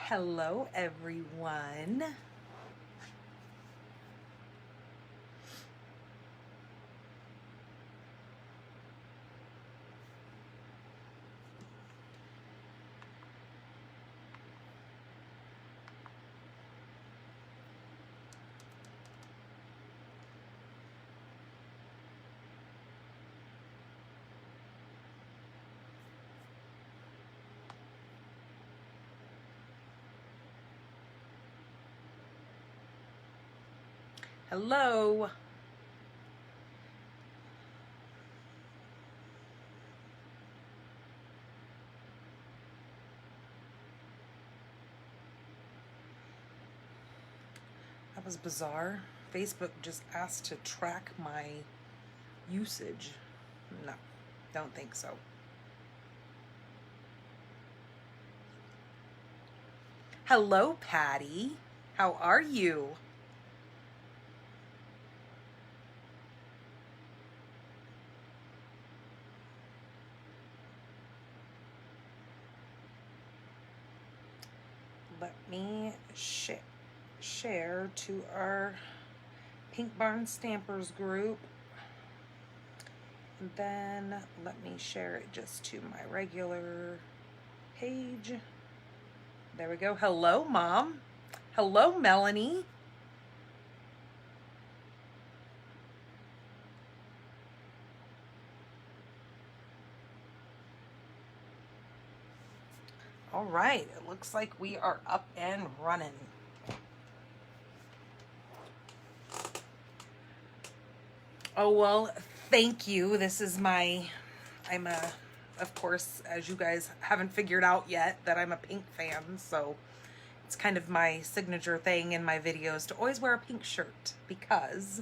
Hello, everyone. Hello. That was bizarre. Facebook just asked to track my usage. No, don't think so. Hello, Patty. How are you? Let me share to our Pink Barn Stampers group. And then let me share it just to my regular page. There we go. Hello, Mom. Hello, Melanie. All right, it looks like we are up and running. Oh, well, thank you. This is of course, as you guys haven't figured out yet, that I'm a pink fan, so it's kind of my signature thing in my videos to always wear a pink shirt because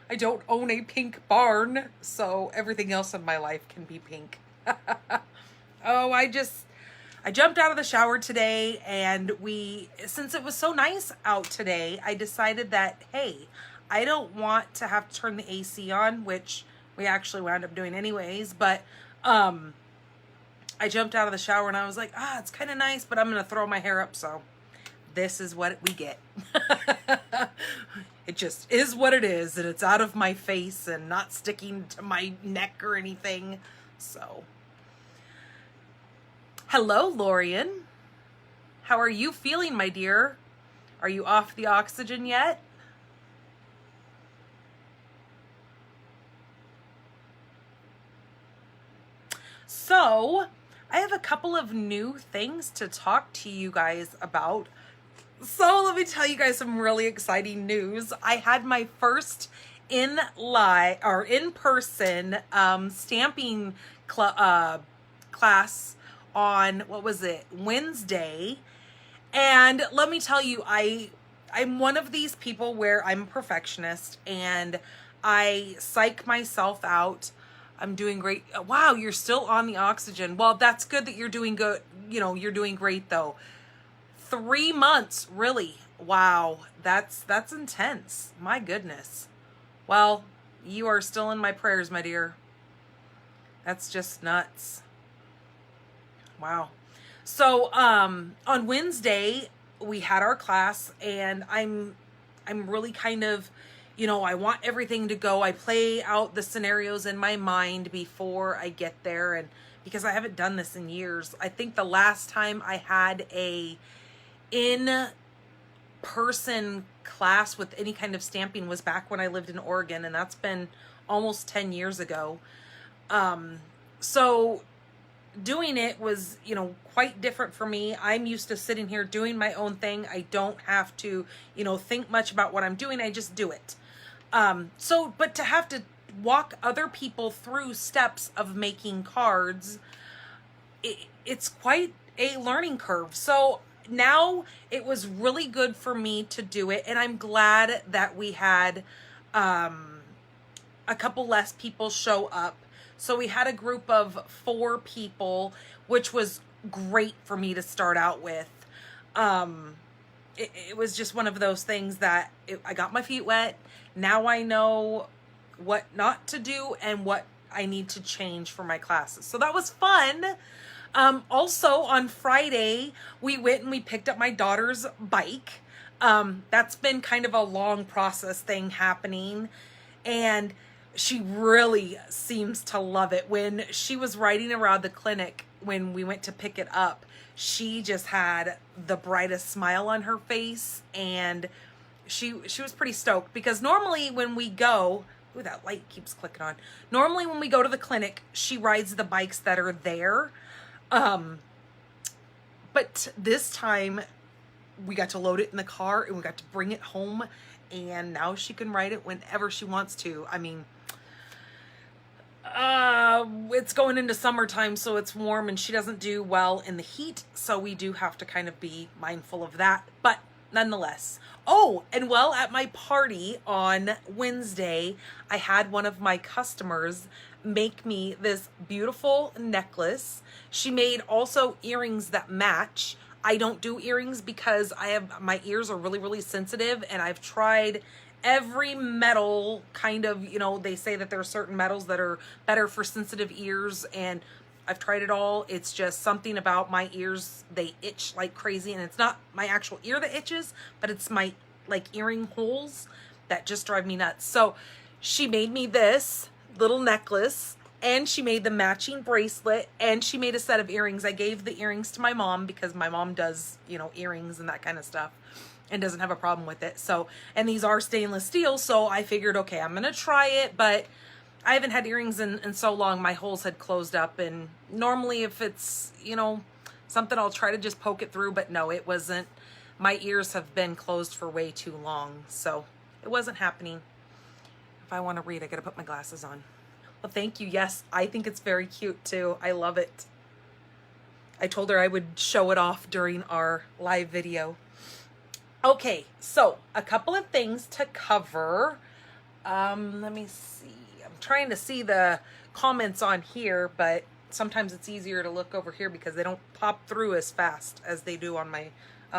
I don't own a pink barn, so everything else in my life can be pink. Oh, I jumped out of the shower today, and since it was so nice out today, I decided that, hey, I don't want to have to turn the AC on, which we actually wound up doing anyways, but I jumped out of the shower and I was like, it's kind of nice, but I'm going to throw my hair up, so this is what we get. It just is what it is, and it's out of my face and not sticking to my neck or anything, so... Hello, Lorian. How are you feeling, my dear? Are you off the oxygen yet? So, I have a couple of new things to talk to you guys about. So, let me tell you guys some really exciting news. I had my first in-person stamping class on, what was it, Wednesday. And let me tell you, I'm one of these people where I'm a perfectionist and I psych myself out. I'm doing great. Wow, you're still on the oxygen. Well, that's good that you're doing good. You know, you're doing great though. 3 months, really. Wow, that's intense. My goodness. Well, you are still in my prayers, my dear. That's just nuts. Wow. So, on Wednesday we had our class, and I'm really kind of, I want everything to go. I play out the scenarios in my mind before I get there, and because I haven't done this in years. I think the last time I had a in-person class with any kind of stamping was back when I lived in Oregon, and that's been almost 10 years ago. So doing it was, quite different for me. I'm used to sitting here doing my own thing. I don't have to, think much about what I'm doing. I just do it. But to have to walk other people through steps of making cards, it's quite a learning curve. So now it was really good for me to do it. And I'm glad that we had, a couple less people show up. So we had a group of 4 people, which was great for me to start out with. It was just one of those things that I got my feet wet. Now I know what not to do and what I need to change for my classes. So that was fun. Also on Friday, we went and we picked up my daughter's bike. That's been kind of a long process thing happening, and she really seems to love it. When she was riding around the clinic, when we went to pick it up, she just had the brightest smile on her face, and she was pretty stoked, because normally when we go, ooh, that light keeps clicking on. Normally when we go to the clinic, she rides the bikes that are there. But this time we got to load it in the car and we got to bring it home, and now she can ride it whenever she wants to. I mean, it's going into summertime, so it's warm and she doesn't do well in the heat. So we do have to kind of be mindful of that, but nonetheless. Oh, and well, at my party on Wednesday, I had one of my customers make me this beautiful necklace. She made also earrings that match. I don't do earrings because my ears are really, really sensitive, and I've tried every metal kind of, they say that there are certain metals that are better for sensitive ears, and I've tried it all. It's just something about my ears. They itch like crazy, and it's not my actual ear that itches, but it's my earring holes that just drive me nuts. So she made me this little necklace, and she made the matching bracelet, and she made a set of earrings. I gave the earrings to my mom because my mom does, earrings and that kind of stuff, and doesn't have a problem with it. So, and these are stainless steel, so I figured, okay, I'm gonna try it, but I haven't had earrings in so long, my holes had closed up, and normally if it's, something, I'll try to just poke it through, but no, it wasn't. My ears have been closed for way too long, so it wasn't happening. If I want to read, I gotta put my glasses on. Well, thank you. Yes, I think it's very cute too. I love it. I told her I would show it off during our live video. Okay, so a couple of things to cover. Let me see. I'm trying to see the comments on here, but sometimes it's easier to look over here because they don't pop through as fast as they do on my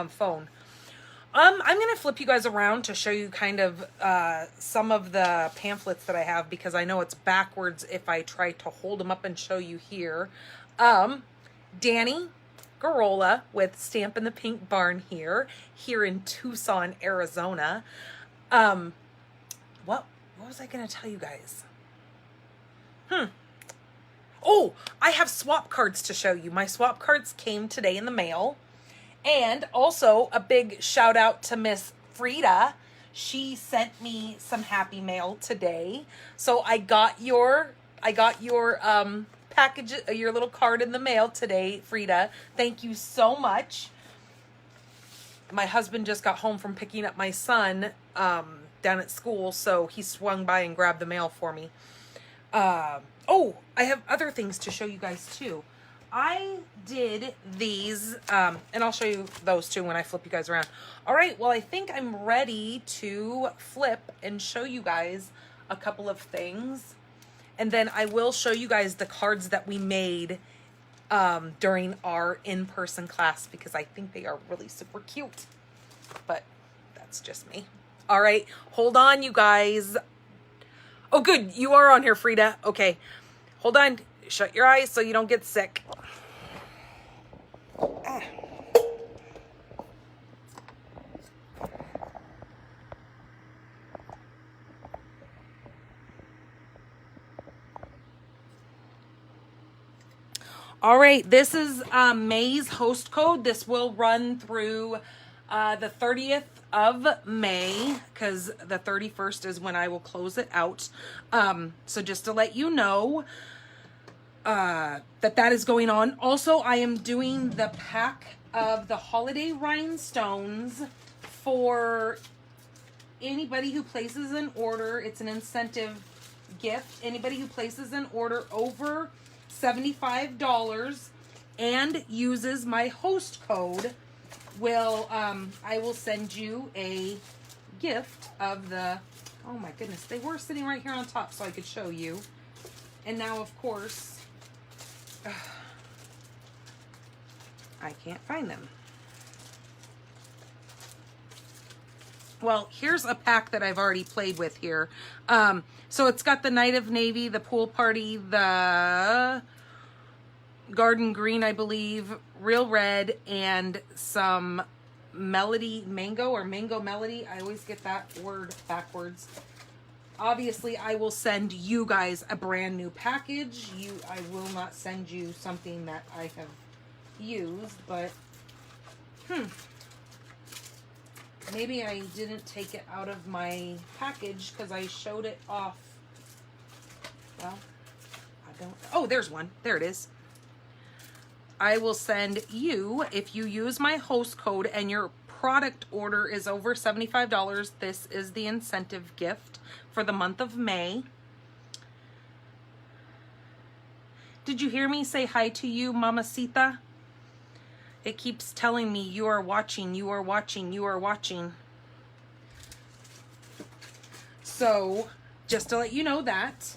phone. I'm going to flip you guys around to show you kind of some of the pamphlets that I have, because I know it's backwards if I try to hold them up and show you here. Danny Garola with Stamp in the Pink Barn here in Tucson, Arizona. What was I going to tell you guys? Oh, I have swap cards to show you. My swap cards came today in the mail. And also a big shout out to Miss Frida. She sent me some happy mail today. So I got your package, your little card in the mail today, Frida. Thank you so much. My husband just got home from picking up my son down at school, so he swung by and grabbed the mail for me. Oh, I have other things to show you guys too. I did these, and I'll show you those too when I flip you guys around. All right, well, I think I'm ready to flip and show you guys a couple of things. And then I will show you guys the cards that we made during our in-person class, because I think they are really super cute. But that's just me. All right, hold on, you guys. Oh, good, you are on here, Frida. Okay, hold on. Shut your eyes so you don't get sick. Ah. All right, this is May's host code. This will run through the 30th of May, because the 31st is when I will close it out. So just to let you know, that is going on. Also, I am doing the pack of the holiday rhinestones for anybody who places an order. It's an incentive gift. Anybody who places an order over $75 and uses my host code will, I will send you a gift of the, oh my goodness, they were sitting right here on top so I could show you. And now, of course, I can't find them. Well, here's a pack that I've already played with here. So it's got the Night of Navy, the Pool Party, the garden green, I believe, real red, and some melody mango or mango melody. I always get that word backwards. Obviously, I will send you guys a brand new package. I will not send you something that I have used, but maybe I didn't take it out of my package because I showed it off. Well, I don't. Oh, there's one. There it is. I will send you, if you use my host code and your product order is over $75, this is the incentive gift for the month of May. Did you hear me say hi to you, Mamacita? It keeps telling me you are watching, you are watching, you are watching. So, just to let you know, that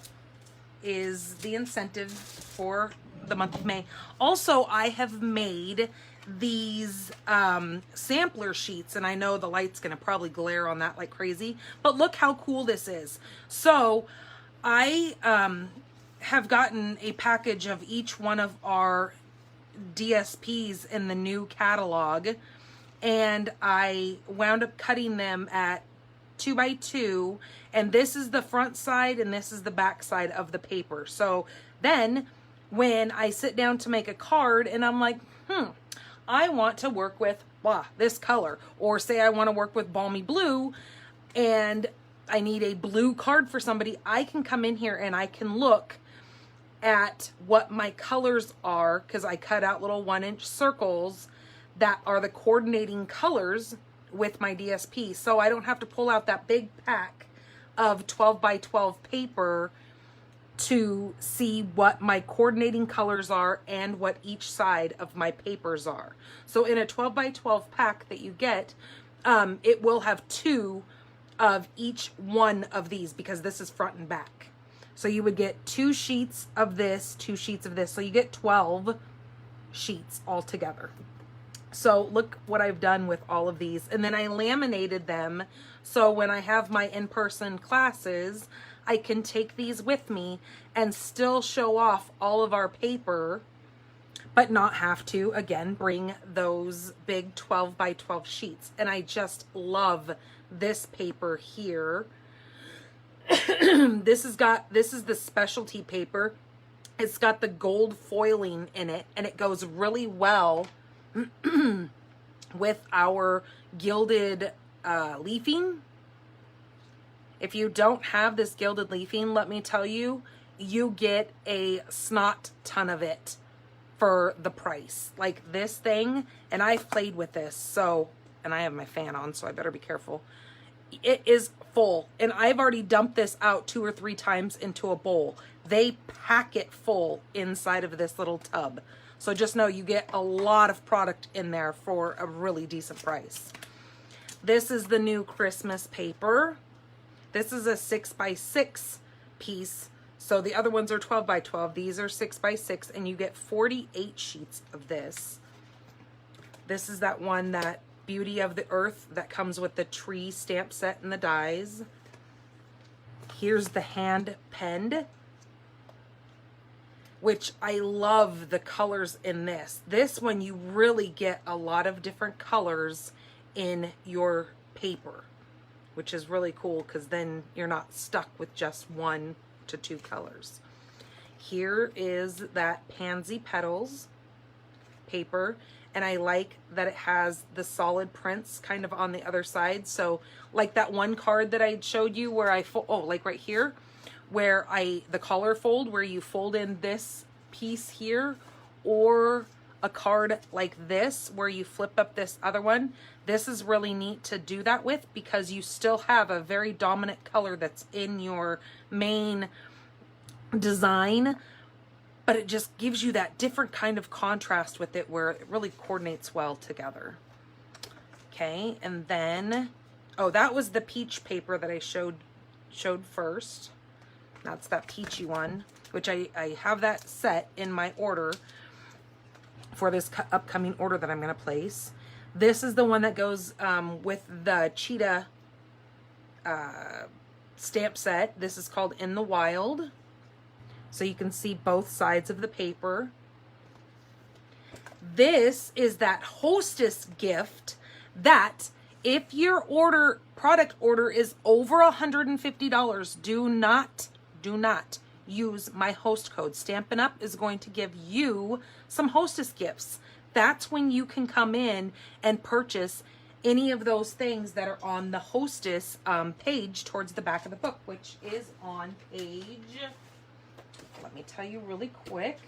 is the incentive for the month of May. Also, I have made these sampler sheets, and I know the light's gonna probably glare on that like crazy, but look how cool this is. So I have gotten a package of each one of our DSPs in the new catalog, and I wound up cutting them at 2x2, and this is the front side and this is the back side of the paper. So then when I sit down to make a card and I'm like, I want to work with this color, or say I want to work with balmy blue and I need a blue card for somebody, I can come in here and I can look at what my colors are, because I cut out little 1-inch circles that are the coordinating colors with my DSP. So I don't have to pull out that big pack of 12x12 paper to see what my coordinating colors are and what each side of my papers are. So in a 12x12 pack that you get, it will have 2 of each one of these, because this is front and back. So you would get 2 sheets of this, 2 sheets of this. So you get 12 sheets all together. So look what I've done with all of these. And then I laminated them. So when I have my in-person classes, I can take these with me and still show off all of our paper, but not have to, again, bring those big 12x12 sheets. And I just love this paper here. This is the specialty paper. It's got the gold foiling in it, and it goes really well with our gilded leafing. If you don't have this gilded leafing, let me tell you, you get a snot ton of it for the price. Like this thing, and I've played with this, so, and I have my fan on, so I better be careful. It is full, and I've already dumped this out 2 or 3 times into a bowl. They pack it full inside of this little tub. So just know you get a lot of product in there for a really decent price. This is the new Christmas paper. This is a 6x6 piece. So the other ones are 12x12. These are 6x6, and you get 48 sheets of this. This is that one, that Beauty of the Earth, that comes with the tree stamp set and the dies. Here's the hand penned, which I love the colors in this. This one, you really get a lot of different colors in your paper, which is really cool, because then you're not stuck with just 1 to 2 colors. Here is that Pansy Petals paper, and I like that it has the solid prints kind of on the other side. So like that one card that I showed you where I like right here, where the collar fold, where you fold in this piece here, or a card like this where you flip up this other one. This is really neat to do that with, because you still have a very dominant color that's in your main design, but it just gives you that different kind of contrast with it where it really coordinates well together. Okay, and then, oh, that was the peach paper that I showed first. That's that peachy one, which I have that set in my order for this upcoming order that I'm going to place. This is the one that goes with the cheetah stamp set. This is called In the Wild. So you can see both sides of the paper. This is that hostess gift that if your product order is over $150, do not use my host code. Stampin' Up! Is going to give you some hostess gifts. That's when you can come in and purchase any of those things that are on the hostess page towards the back of the book, which is on page, let me tell you really quick,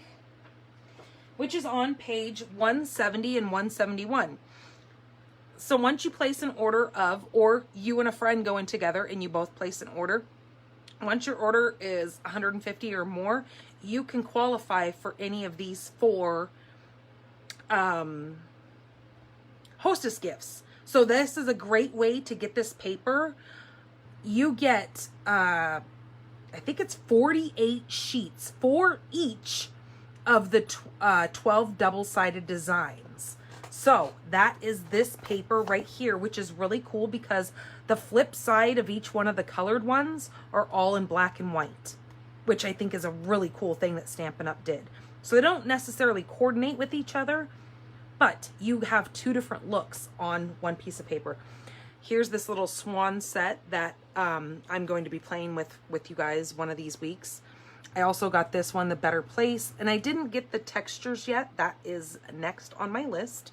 which is on page 170 and 171. So once you place an order of, or you and a friend go in together and you both place an order, once your order is 150 or more, you can qualify for any of these 4 hostess gifts. So this is a great way to get this paper. You get, I think it's 48 sheets for each of the 12 double-sided designs. So that is this paper right here, which is really cool because the flip side of each one of the colored ones are all in black and white, which I think is a really cool thing that Stampin' Up! Did. So they don't necessarily coordinate with each other, but you have 2 different looks on one piece of paper. Here's this little swan set that I'm going to be playing with you guys one of these weeks. I also got this one, The Better Place, and I didn't get the textures yet. That is next on my list.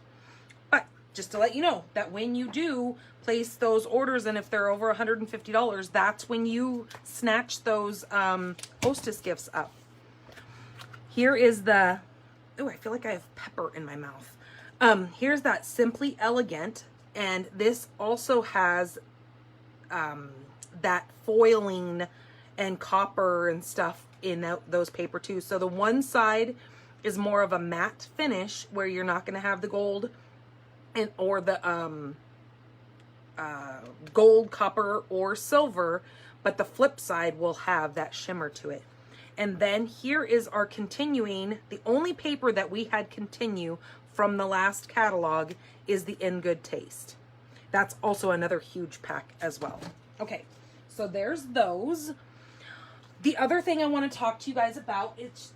But just to let you know that when you do place those orders, and if they're over $150, that's when you snatch those hostess gifts up. Here is the, oh, I feel like I have pepper in my mouth. Here's that Simply Elegant, and this also has that foiling and copper and stuff in those paper too. So the one side is more of a matte finish where you're not going to have the gold and or the gold, copper, or silver, but the flip side will have that shimmer to it. And then here is our continuing, the only paper that we had continue from the last catalog is the In Good Taste. That's also another huge pack as well. Okay, so there's those. The other thing I want to talk to you guys about, it's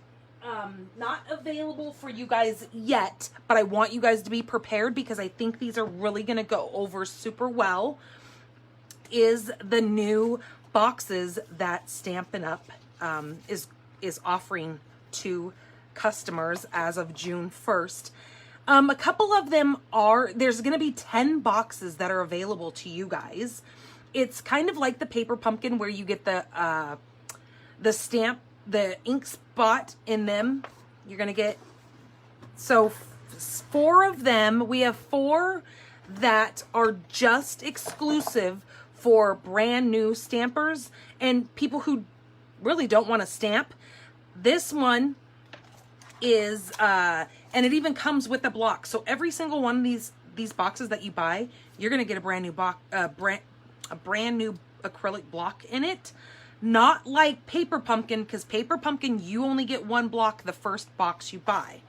not available for you guys yet, but I want you guys to be prepared because I think these are really going to go over super well, is the new boxes that Stampin' Up! Is offering to customers as of June 1st. A couple of them are, there's going to be 10 boxes that are available to you guys. It's kind of like the paper pumpkin where you get the stamp, the ink spot in them. You're going to get, so 4 of them, we have 4 that are just exclusive for brand new stampers and people who really don't want to stamp. This one is, and it even comes with a block. So every single one of these boxes that you buy, you're gonna get a brand new box, a brand new acrylic block in it. Not like Paper Pumpkin, because Paper Pumpkin you only get 1 block the first box you buy.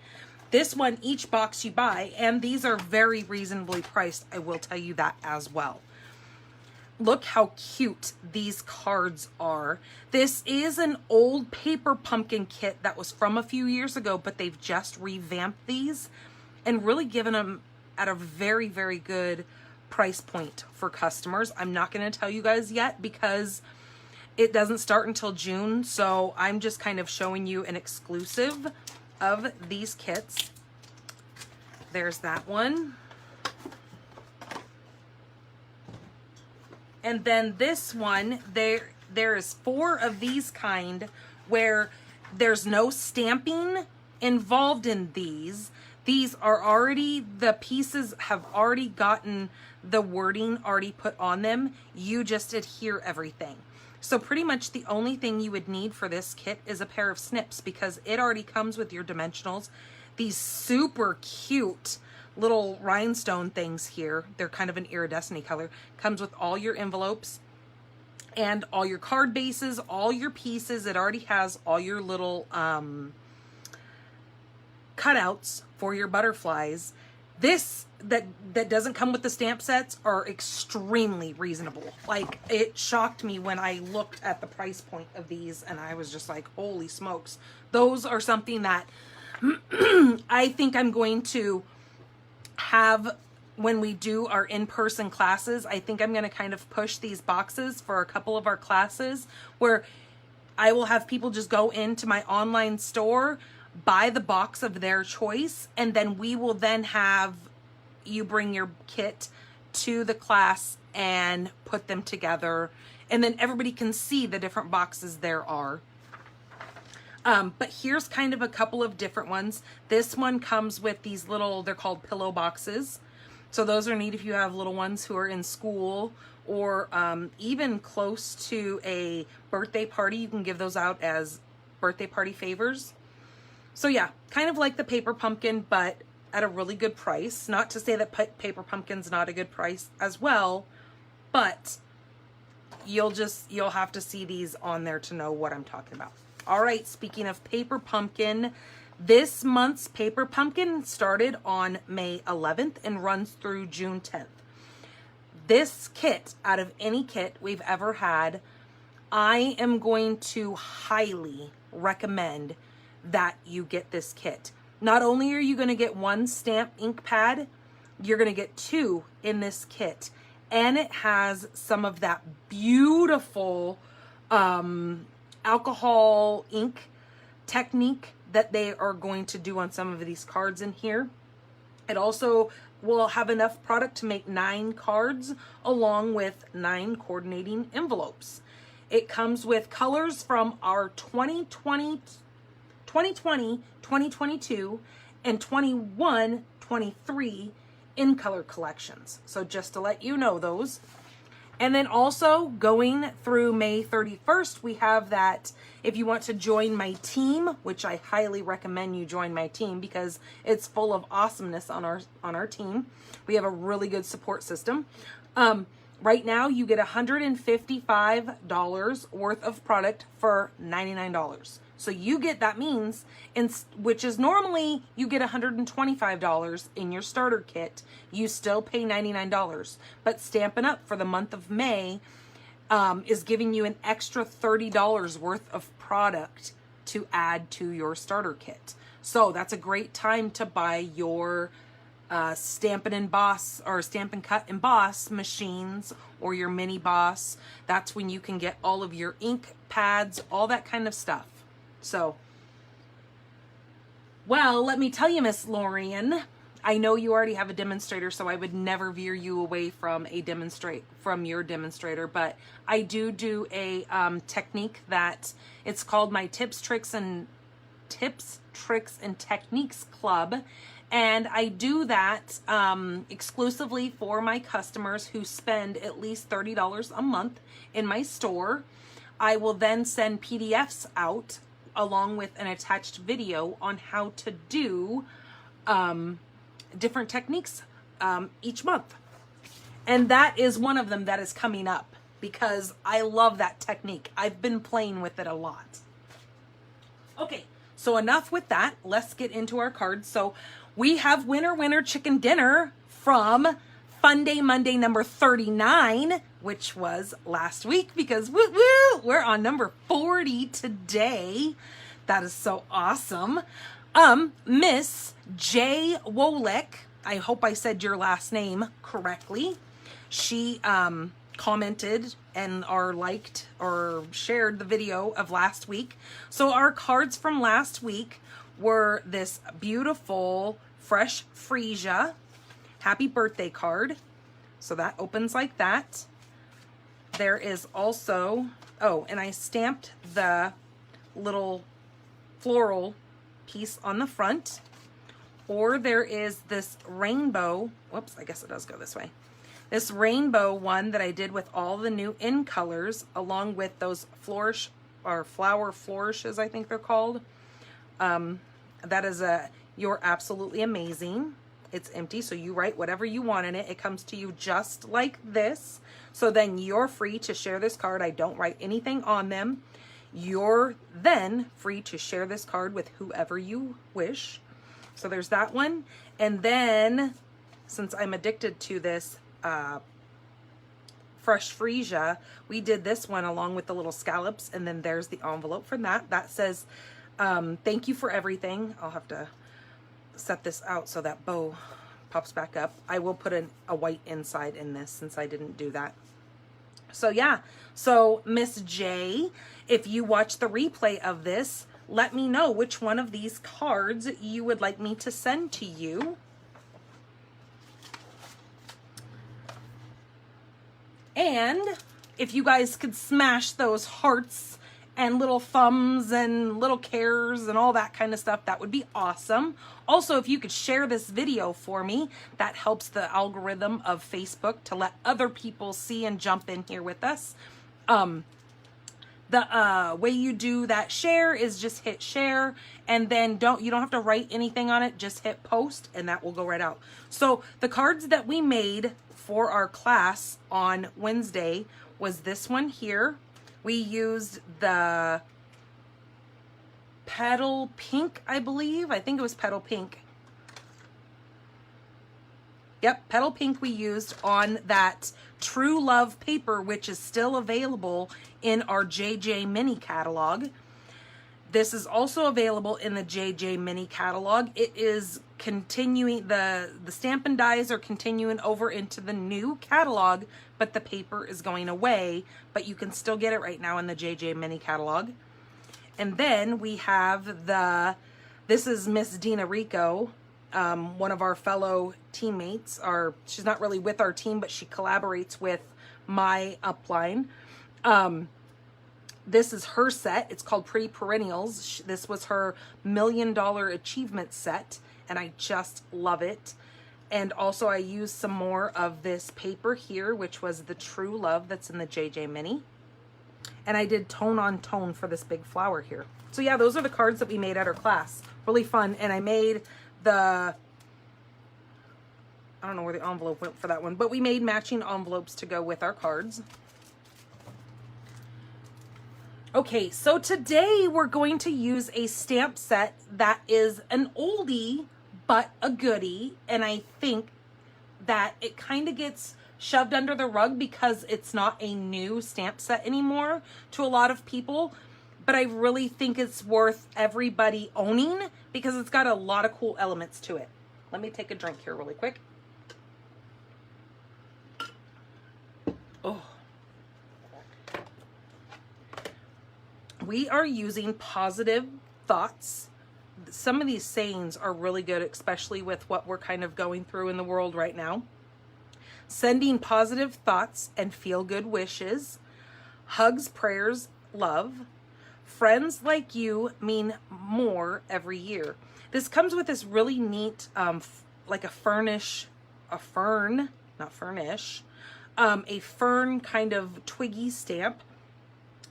This one, each box you buy, and these are very reasonably priced. I will tell you that as well. Look how cute these cards are. This is an old Paper Pumpkin kit that was from a few years ago, but they've just revamped these and really given them at a very, very good price point for customers. I'm not going to tell you guys yet because it doesn't start until June, so I'm just kind of showing you an exclusive of these kits. There's that one. And then this one, there is 4 of these kind where there's no stamping involved in these. These are already, the pieces have already gotten the wording already put on them. You just adhere everything. So pretty much the only thing you would need for this kit is a pair of snips because it already comes with your dimensionals. These super cute little rhinestone things here. They're kind of an iridescent color. Comes with all your envelopes and all your card bases, all your pieces. It already has all your little cutouts for your butterflies. This that doesn't come with the stamp sets are extremely reasonable. Like, it shocked me when I looked at the price point of these and I was just like, holy smokes. Those are something that I think I'm going to have, when we do our in-person classes, I think I'm going to kind of push these boxes for a couple of our classes where I will have people just go into my online store, buy the box of their choice, and then we will then have you bring your kit to the class and put them together, and then everybody can see the different boxes there are. But here's kind of a couple of different ones. This one comes with these little, they're called pillow boxes. So those are neat if you have little ones who are in school or even close to a birthday party. You can give those out as birthday party favors. So yeah, kind of like the paper pumpkin, but at a really good price. Not to say that paper pumpkin's not a good price as well, but you'll have to see these on there to know what I'm talking about. All right, speaking of paper pumpkin, this month's paper pumpkin started on May 11th and runs through June 10th. This kit, out of any kit we've ever had, I am going to highly recommend that you get this kit. Not only are you going to get one stamp ink pad, you're going to get two in this kit. And it has some of that beautiful alcohol ink technique that they are going to do on some of these cards in here. It also will have enough product to make 9 cards along with 9 coordinating envelopes. It comes with colors from our 2020, 2022, and 21-23 in color collections. So just to let you know those. And then also going through May 31st, we have that if you want to join my team, which I highly recommend you join my team because it's full of awesomeness on our team. We have a really good support system. Right now you get $155 worth of product for $99. So you get, that means, which is normally you get $125 in your starter kit. You still pay $99. But Stampin' Up! For the month of May is giving you an extra $30 worth of product to add to your starter kit. So that's a great time to buy your Stampin' Emboss or Stampin' Cut Emboss machines or your mini boss. That's when you can get all of your ink pads, all that kind of stuff. So, well, let me tell you, Miss Lorian, I know you already have a demonstrator, so I would never veer you away from your demonstrator, but I do a technique that it's called my Tips, Tricks, and Techniques Club. And I do that exclusively for my customers who spend at least $30 a month in my store. I will then send PDFs out along with an attached video on how to do different techniques each month. And that is one of them that is coming up because I love that technique. I've been playing with it a lot. Okay, so enough with that. Let's get into our cards. So we have Winner Chicken Dinner from Funday Monday number 39, which was last week because woo, we're on number 40 today. That is so awesome. Miss J. Wolek, I hope I said your last name correctly. She commented and or liked or shared the video of last week. So our cards from last week were this beautiful fresh freesia happy birthday card. So that opens like that. There is also, oh, and I stamped the little floral piece on the front. Or there is this rainbow, whoops, I guess it does go this way. This rainbow one that I did with all the new in colors, along with those flourish or flower flourishes, I think they're called. That is you're absolutely amazing. It's empty, so you write whatever you want in it. It comes to you just like this. So then you're free to share this card. I don't write anything on them. You're then free to share this card with whoever you wish. So there's that one. And then, since I'm addicted to this fresh freesia, we did this one along with the little scallops. And then there's the envelope for that. That says, Thank you for everything. I'll have to set this out so that bow pops back up. I will put a white inside in this since I didn't do that. So yeah, so Miss J, if you watch the replay of this, let me know which one of these cards you would like me to send to you. And if you guys could smash those hearts and little thumbs and little cares and all that kind of stuff, that would be awesome. Also, if you could share this video for me, that helps the algorithm of Facebook to let other people see and jump in here with us. The way you do that share is just hit share, and then you don't have to write anything on it, just hit post and that will go right out. So the cards that we made for our class on Wednesday was this one here. We used the Petal Pink, I believe. I think it was Petal Pink. Yep, Petal Pink we used on that True Love paper, which is still available in our JJ Mini catalog. This is also available in the JJ Mini catalog. It is continuing, the Stampin' Dies are continuing over into the new catalog, but the paper is going away, but you can still get it right now in the JJ Mini catalog. And then we have this is Miss Dina Rico, one of our fellow teammates. She's not really with our team, but she collaborates with my upline. This is her set. It's called Pretty Perennials. This was her $1 Million Achievement set, and I just love it. And also I used some more of this paper here, which was the True Love that's in the JJ Mini. And I did tone on tone for this big flower here. So yeah, those are the cards that we made at our class. Really fun. And I made I don't know where the envelope went for that one, but we made matching envelopes to go with our cards. Okay, so today we're going to use a stamp set that is an oldie, but a goodie. And I think that it kind of gets shoved under the rug because it's not a new stamp set anymore to a lot of people. But I really think it's worth everybody owning because it's got a lot of cool elements to it. Let me take a drink here really quick. Oh. We are using positive thoughts. Some of these sayings are really good, especially with what we're kind of going through in the world right now. Sending positive thoughts and feel-good wishes. Hugs, prayers, love. Friends like you mean more every year. This comes with this really neat, like a fern kind of twiggy stamp.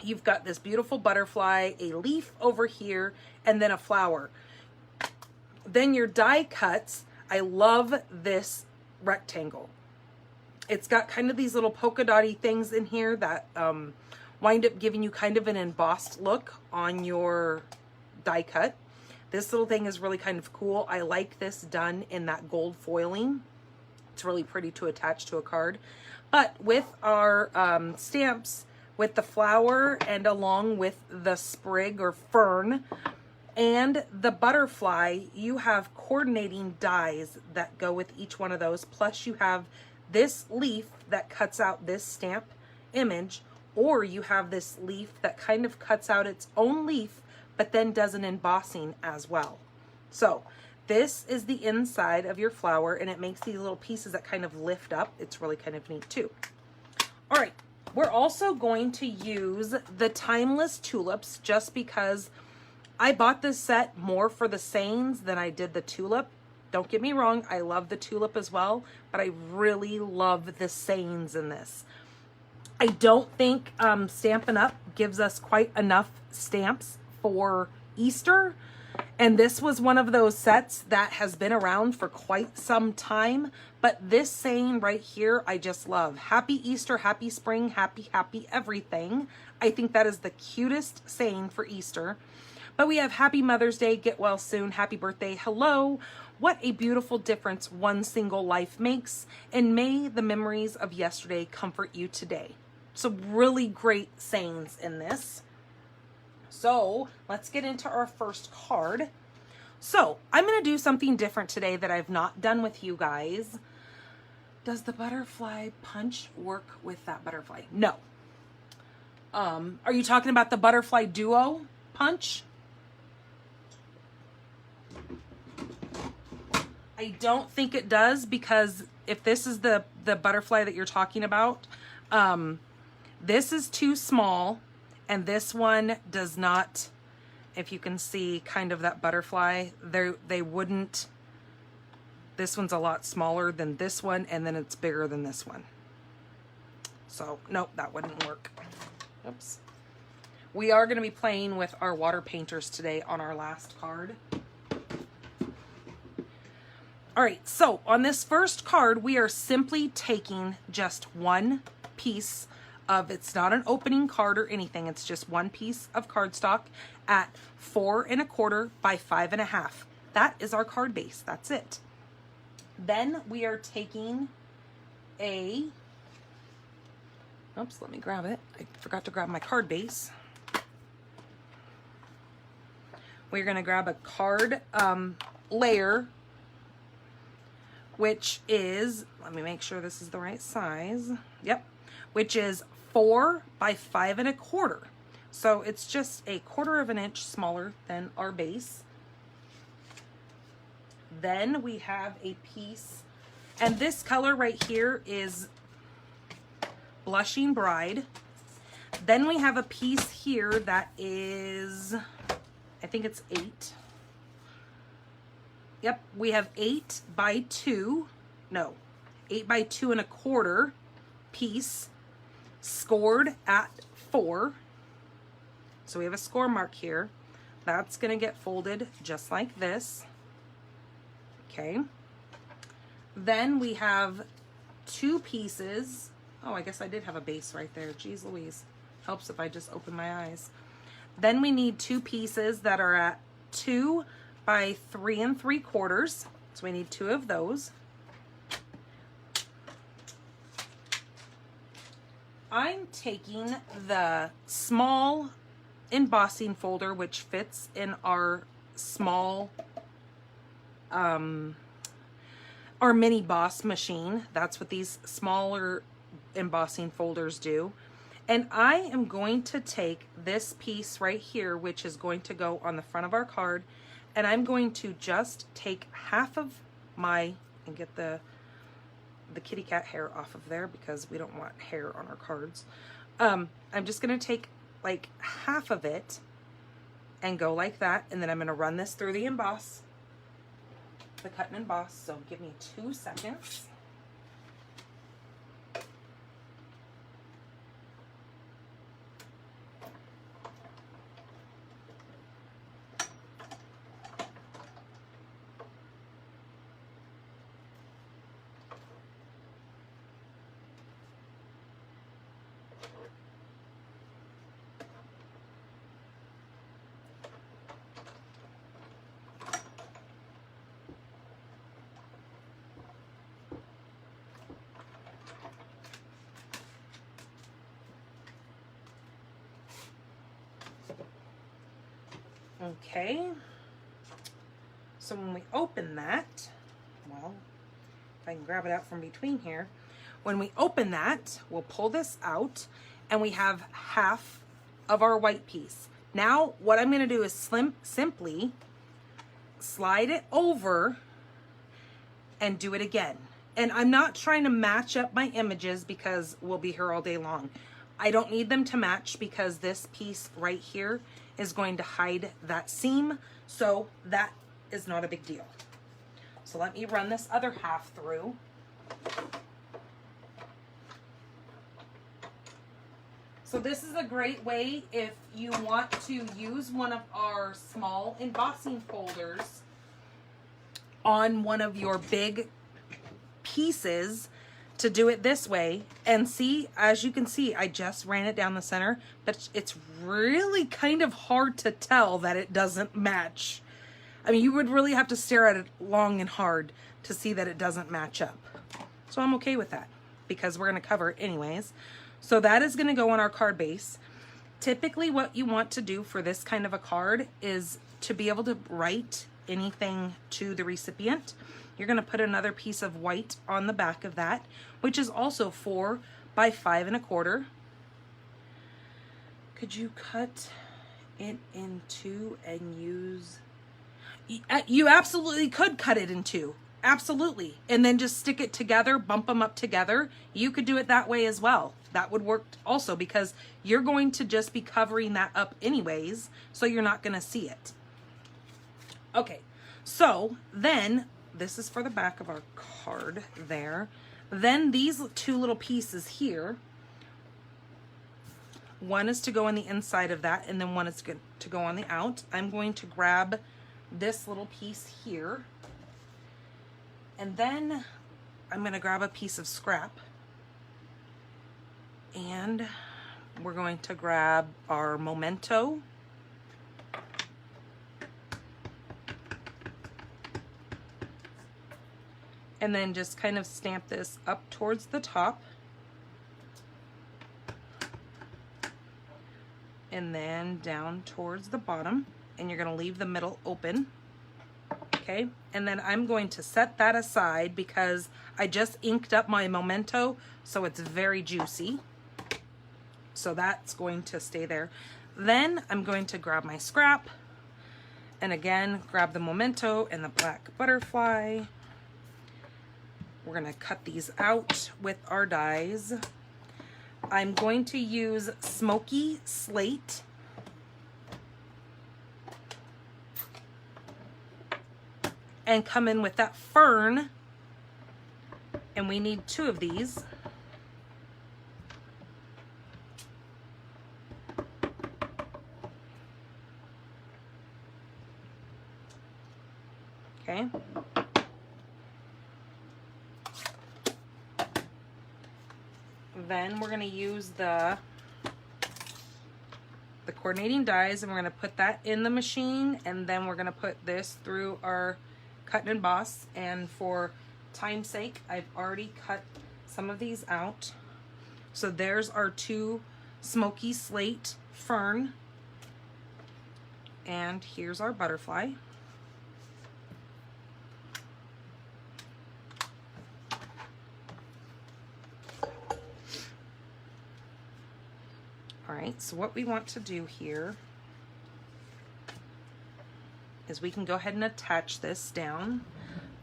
You've got this beautiful butterfly, a leaf over here, and then a flower. Then your die cuts, I love this rectangle. It's got kind of these little polka dotty things in here that wind up giving you kind of an embossed look on your die cut. This little thing is really kind of cool. I like this done in that gold foiling. It's really pretty to attach to a card. But with our stamps, with the flower and along with the sprig or fern and the butterfly, you have coordinating dies that go with each one of those. Plus you have this leaf that cuts out this stamp image, or you have this leaf that kind of cuts out its own leaf, but then does an embossing as well. So this is the inside of your flower, and it makes these little pieces that kind of lift up. It's really kind of neat too. All right. We're also going to use the Timeless Tulips just because I bought this set more for the sayings than I did the tulip. Don't get me wrong, I love the tulip as well, but I really love the sayings in this. I don't think Stampin' Up! Gives us quite enough stamps for Easter. And this was one of those sets that has been around for quite some time. But this saying right here, I just love. Happy Easter, happy spring, happy, happy everything. I think that is the cutest saying for Easter. But we have Happy Mother's Day, get well soon, happy birthday, hello. What a beautiful difference one single life makes. And may the memories of yesterday comfort you today. So really great sayings in this. So let's get into our first card. So I'm going to do something different today that I've not done with you guys. Does the butterfly punch work with that butterfly? No. Are you talking about the butterfly duo punch? I don't think it does, because if this is the butterfly that you're talking about, this is too small, and this one does not. If you can see kind of that butterfly, they wouldn't. This one's a lot smaller than this one, and then it's bigger than this one. So, nope, that wouldn't work. Oops. We are going to be playing with our water painters today on our last card. All right, so on this first card, we are simply taking just one piece of, it's not an opening card or anything, it's just one piece of cardstock at 4 1/4 by 5 1/2. That is our card base, that's it. Then we are taking a, oops, let me grab it. I forgot to grab my card base. We're gonna grab a card layer, which is, let me make sure this is the right size. Yep, which is 4 by 5 1/4. So it's just 1/4 of an inch smaller than our base. Then we have a piece, and this color right here is Blushing Bride. Then we have a piece here that is, I think it's 8. Yep, we have 8 by 2 by 2 1/4 piece, scored at 4. So we have a score mark here. That's gonna get folded just like this. Okay. Then we have 2 pieces. Oh, I guess I did have a base right there. Jeez Louise. Helps if I just open my eyes. Then we need 2 pieces that are at 2 by 3 3/4. So we need 2 of those. I'm taking the small embossing folder, which fits in our small our mini boss machine. That's what these smaller embossing folders do. And I am going to take this piece right here, which is going to go on the front of our card, and I'm going to just take half of my, and get the kitty cat hair off of there because we don't want hair on our cards. I'm just going to take like half of it and go like that, and then I'm going to run this through the emboss, the cut and emboss. So give me 2 seconds. Okay, so when we open that, well, if I can grab it out from between here, when we open that, we'll pull this out, and we have half of our white piece. Now, what I'm going to do is simply slide it over and do it again. And I'm not trying to match up my images because we'll be here all day long. I don't need them to match because this piece right here is going to hide that seam, so that is not a big deal. So let me run this other half through. So this is a great way if you want to use one of our small embossing folders on one of your big pieces, to do it this way. And see, as you can see, I just ran it down the center, but it's really kind of hard to tell that it doesn't match. I mean, you would really have to stare at it long and hard to see that it doesn't match up. So I'm okay with that because we're going to cover it anyways. So that is going to go on our card base. Typically what you want to do for this kind of a card is to be able to write anything to the recipient. You're going to put another piece of white on the back of that, which is also 4 by 5 1/4. Could you cut it in two and use... You absolutely could cut it in two. Absolutely. And then just stick it together, bump them up together. You could do it that way as well. That would work also, because you're going to just be covering that up anyways, so you're not going to see it. Okay, so then this is for the back of our card there. Then these two little pieces here, one is to go on the inside of that, and then one is to go on the out. I'm going to grab this little piece here, and then I'm going to grab a piece of scrap, and we're going to grab our memento, and then just kind of stamp this up towards the top, and then down towards the bottom, and you're going to leave the middle open. Okay, and then I'm going to set that aside because I just inked up my memento, so it's very juicy. So that's going to stay there. Then I'm going to grab my scrap, and again, grab the memento and the black butterfly. We're going to cut these out with our dies. I'm going to use Smoky Slate. And come in with that fern. And we need 2 of these. Okay. Then we're going to use the coordinating dies, and we're going to put that in the machine, and then we're going to put this through our cut and emboss. And for time's sake, I've already cut some of these out. So there's our 2 Smoky Slate fern, and here's our butterfly. All right, so what we want to do here is we can go ahead and attach this down.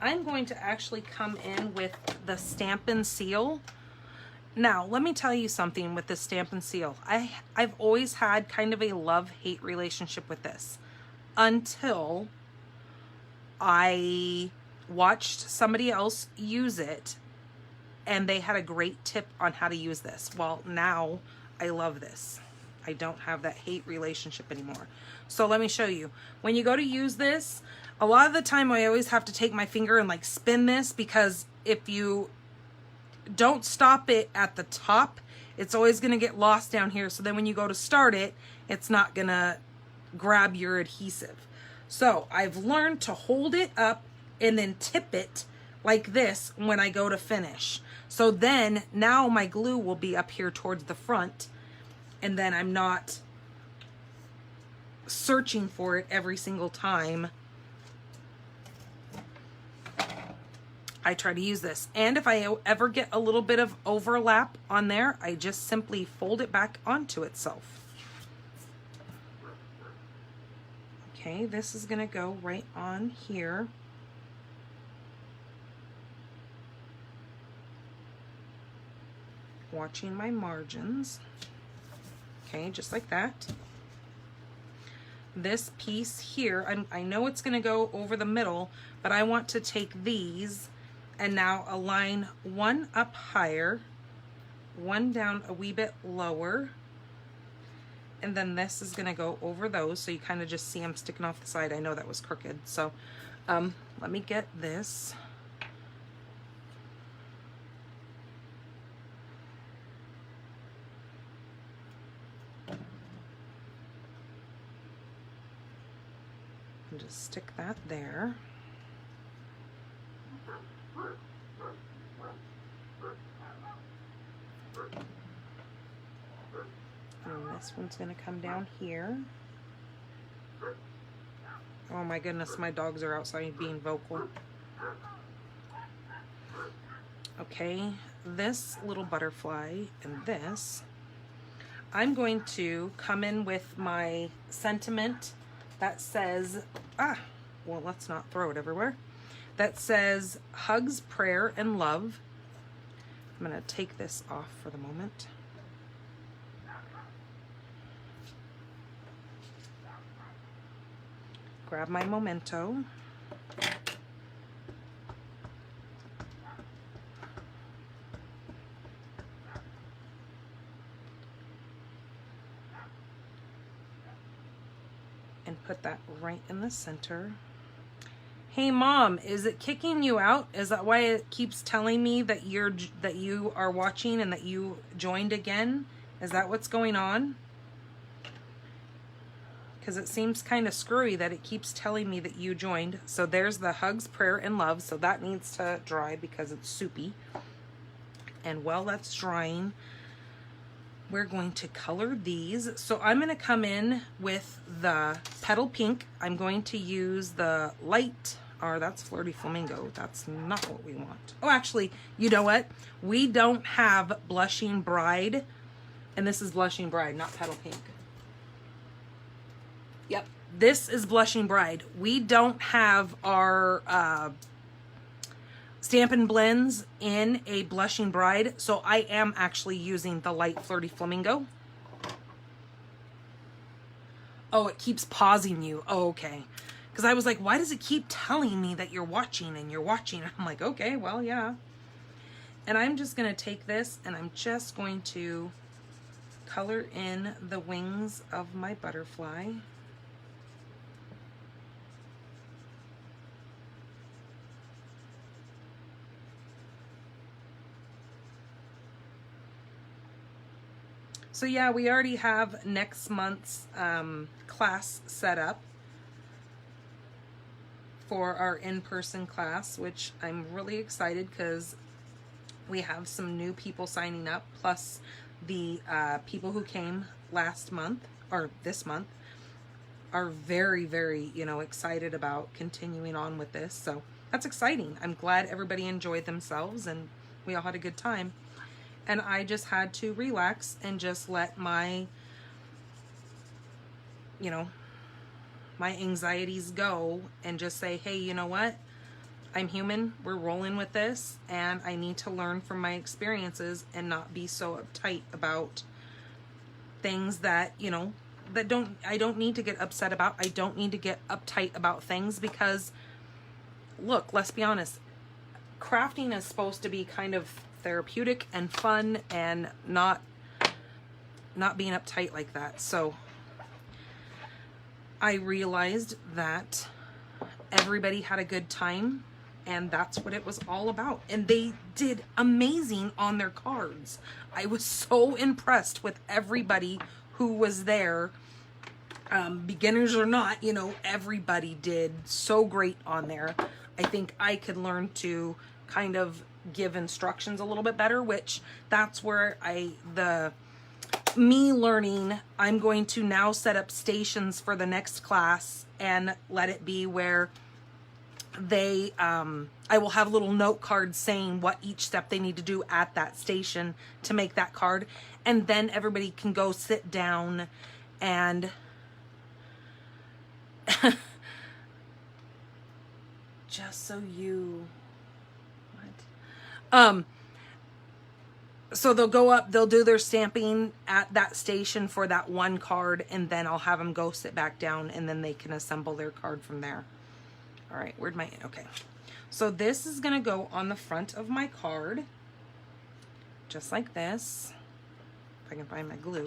I'm going to actually come in with the Stampin' Seal. Now, let me tell you something with the Stampin' Seal. I've always had kind of a love-hate relationship with this until I watched somebody else use it, and they had a great tip on how to use this. Well, now I love this. I don't have that hate relationship anymore. So let me show you. When you go to use this, a lot of the time I always have to take my finger and like spin this, because if you don't stop it at the top, it's always going to get lost down here. So then when you go to start it, it's not going to grab your adhesive. So I've learned to hold it up and then tip it like this when I go to finish. So then now my glue will be up here towards the front, and then I'm not searching for it every single time I try to use this. And if I ever get a little bit of overlap on there, I just simply fold it back onto itself. Okay, this is gonna go right on here. Watching my margins. Okay, just like that. This piece here, I know it's going to go over the middle, but I want to take these and now align one up higher, one down a wee bit lower, and then this is going to go over those, so you kind of just see them sticking off the side. I know that was crooked, so let me get this. And just stick that there. And This one's gonna come down here. Oh my goodness, my dogs are outside being vocal. Okay, this little butterfly and this, I'm going to come in with my sentiment that says, well, let's not throw it everywhere. That says hugs, prayer, and love. I'm gonna take this off for the moment. Grab my memento. And put that right in the center. Hey mom, is it kicking you out? Is that why it keeps telling me that you are watching and that you joined again? Is that what's going on? Because it seems kind of screwy that it keeps telling me that you joined. So there's the hugs, prayer, and love. So that needs to dry because it's soupy. And while that's drying, we're going to color these. So I'm going to come in with the petal pink. I'm going to use the light, or that's Flirty Flamingo. That's not what we want. Oh, actually, you know what? We don't have Blushing Bride. And this is Blushing Bride, not Petal Pink. Yep, this is Blushing Bride. We don't have our Stampin' Blends in a Blushing Bride, so I am actually using the light Flirty Flamingo. Oh, it keeps pausing you. Oh, okay. Because I was like, why does it keep telling me that you're watching and you're watching? I'm like, okay, well, yeah. And I'm just going to take this and I'm just going to color in the wings of my butterfly. So yeah, we already have next month's class set up for our in-person class, which I'm really excited because we have some new people signing up, plus the people who came last month or this month are very, very, excited about continuing on with this. So that's exciting. I'm glad everybody enjoyed themselves and we all had a good time. And I just had to relax and just let my, my anxieties go and just say, hey, you know what? I'm human. We're rolling with this. And I need to learn from my experiences and not be so uptight about things that, I don't need to get upset about. I don't need to get uptight about things because, look, let's be honest. Crafting is supposed to be kind of therapeutic and fun and not being uptight like that. So I realized that everybody had a good time and that's what it was all about. And they did amazing on their cards. I was so impressed with everybody who was there. Beginners or not, everybody did so great on there. I think I could learn to kind of give instructions a little bit better, which that's where me learning, I'm going to now set up stations for the next class and let it be where they, I will have little note cards saying what each step they need to do at that station to make that card. And then everybody can go sit down and just so you, so they'll go up, they'll do their stamping at that station for that one card, and then I'll have them go sit back down, and then they can assemble their card from there. All right, okay. So this is gonna go on the front of my card, just like this. If I can find my glue.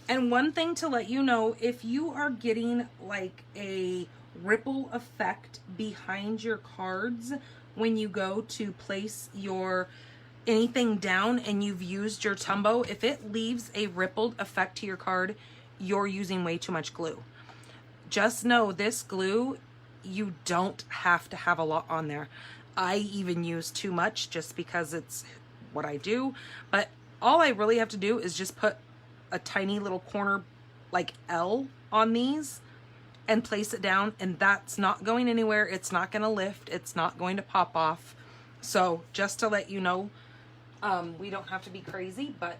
And one thing to let you know, if you are getting like a ripple effect behind your cards when you go to place your anything down and you've used your Tumbo, if it leaves a rippled effect to your card, you're using way too much glue. Just know this glue you don't have to have a lot on there. I even use too much just because it's what I do, but all I really have to do is just put a tiny little corner like L on these and place it down, and that's not going anywhere. It's not going to lift. It's not going to pop off. So just to let you know, we don't have to be crazy, but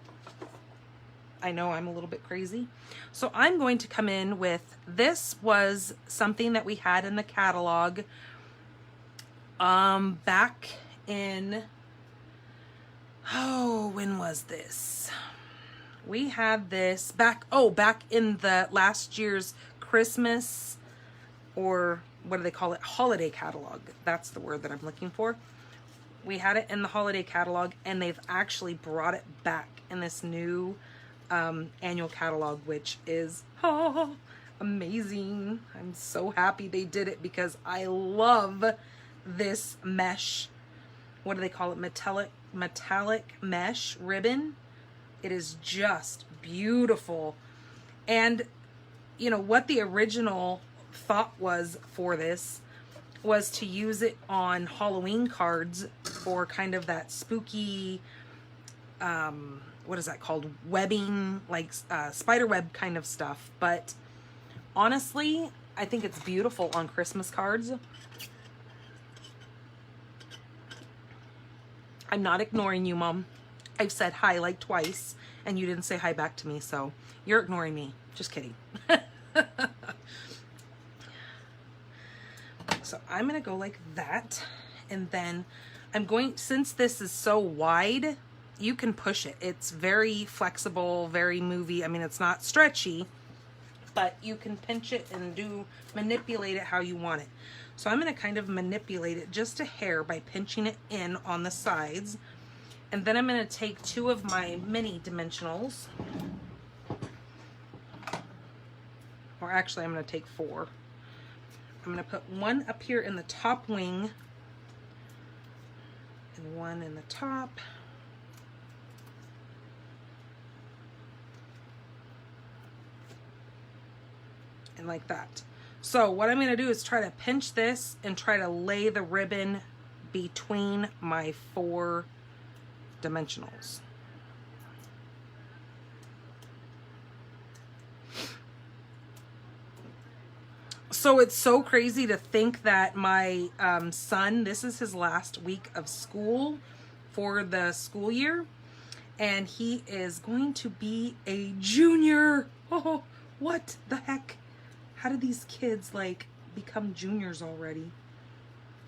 I know I'm a little bit crazy. So I'm going to come in with, this was something that we had in the catalog back in, oh, when was this? We had this back in the last year's Christmas, or what do they call it? Holiday catalog. That's the word that I'm looking for. We had it in the holiday catalog, and they've actually brought it back in this new annual catalog, which is amazing. I'm so happy they did it because I love this mesh. What do they call it? Metallic mesh ribbon. It is just beautiful. And you know what the original thought was for this was to use it on Halloween cards for kind of that spooky, what is that called? Webbing, like spider web kind of stuff. But honestly, I think it's beautiful on Christmas cards. I'm not ignoring you, Mom. I've said hi like twice, and you didn't say hi back to me, so you're ignoring me. Just kidding. So I'm going to go like that, and then I'm going, since this is so wide, you can push it. It's very flexible, very movey. I mean, it's not stretchy, but you can pinch it and manipulate it how you want it. So I'm going to kind of manipulate it just a hair by pinching it in on the sides. And then I'm going to take 2 of my mini dimensionals. Or actually, I'm going to take 4. I'm going to put 1 up here in the top wing. And 1 in the top. And like that. So what I'm going to do is try to pinch this and try to lay the ribbon between my 4 dimensionals. So it's so crazy to think that my son, this is his last week of school for the school year, and he is going to be a junior. Oh, what the heck? How did these kids like become juniors already?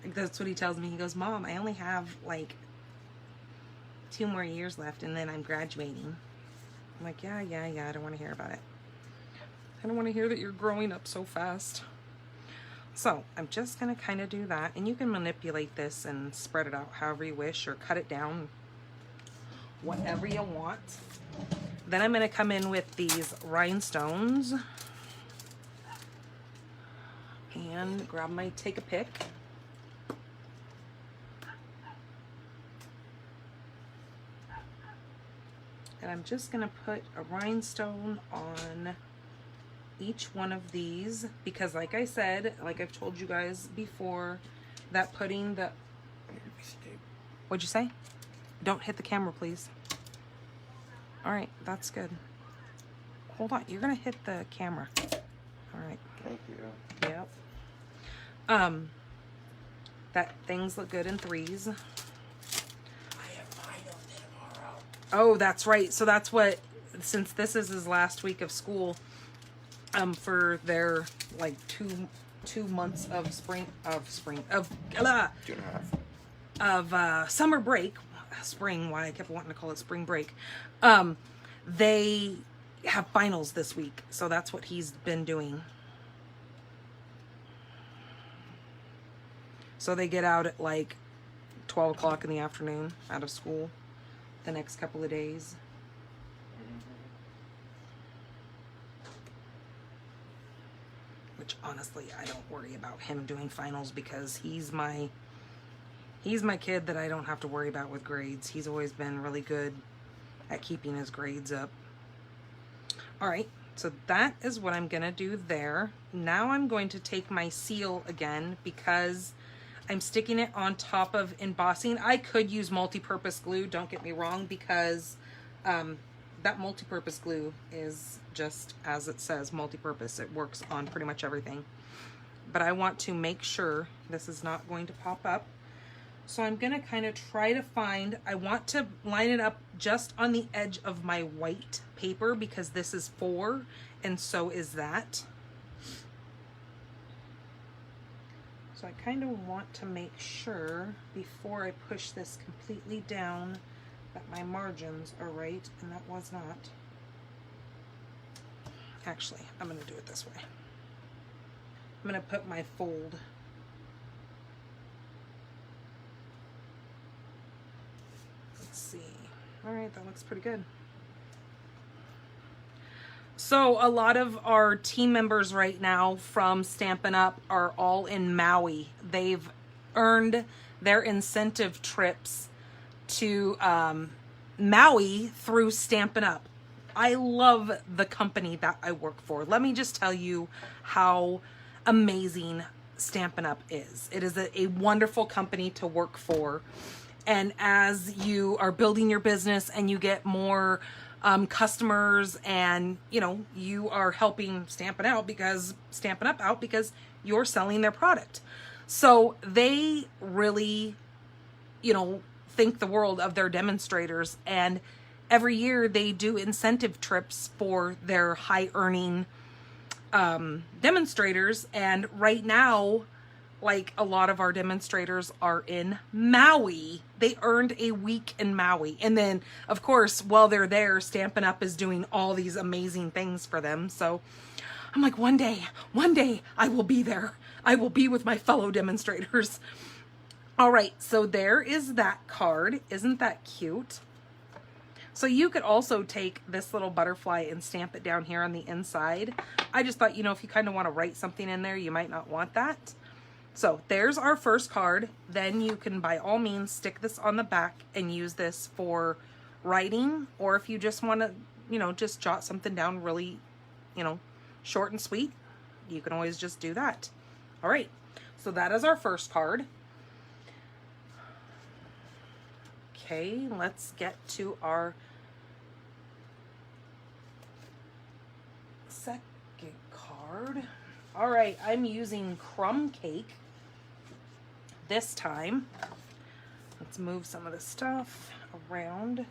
Like, that's what he tells me. He goes, Mom, I only have like 2 more years left and then I'm graduating. I'm like, yeah, I don't want to hear about it. I don't want to hear that you're growing up so fast. So I'm just going to kind of do that, and you can manipulate this and spread it out however you wish, or cut it down, whatever you want. Then I'm going to come in with these rhinestones and grab my take a pick. And I'm just going to put a rhinestone on each one of these, because like I said, like I've told you guys before, that putting the, what'd you say? Don't hit the camera, please. All right, that's good. Hold on, you're gonna hit the camera. All right. Thank you. Yep. That things look good in 3s. I have finals tomorrow. Oh, that's right. So that's what, since this is his last week of school, for their like two months of summer break, why I kept wanting to call it spring break, they have finals this week, so that's what he's been doing. So they get out at like 12 o'clock in the afternoon out of school the next couple of days. Which honestly, I don't worry about him doing finals, because he's my kid that I don't have to worry about with grades. He's always been really good at keeping his grades up. All right, So that is what I'm gonna do there. Now I'm going to take my seal again because I'm sticking it on top of embossing. I could use multi-purpose glue, don't get me wrong, because that multi-purpose glue is just as it says, multi-purpose. It works on pretty much everything. But I want to make sure this is not going to pop up. So I'm gonna kind of try to find, I want to line it up just on the edge of my white paper because this is 4 and so is that. So I kind of want to make sure before I push this completely down that my margins are right, and that was not. Actually, I'm gonna do it this way. I'm gonna put my fold. Let's see. All right, that looks pretty good. So a lot of our team members right now from Stampin' Up! Are all in Maui. They've earned their incentive trips to Maui through Stampin' Up! I love the company that I work for. Let me just tell you how amazing Stampin' Up! Is. It is a wonderful company to work for. And as you are building your business and you get more customers and, you know, you are helping Stampin' Up! Because you're selling their product. So they really, you know, think the world of their demonstrators, and every year they do incentive trips for their high earning demonstrators. And right now, like, a lot of our demonstrators are in Maui. They earned a week in Maui. And then, of course, while they're there, Stampin' Up! Is doing all these amazing things for them. So I'm like, one day I will be there. I will be with my fellow demonstrators. All right, so there is that card. Isn't that cute? So you could also take this little butterfly and stamp it down here on the inside. I just thought, you know, if you kind of want to write something in there, you might not want that. So there's our first card. Then you can, by all means, stick this on the back and use this for writing. Or if you just want to, you know, just jot something down really, you know, short and sweet, you can always just do that. All right, so that is our first card. Okay, let's get to our second card. All right, I'm using Crumb Cake this time. Let's move some of the stuff around.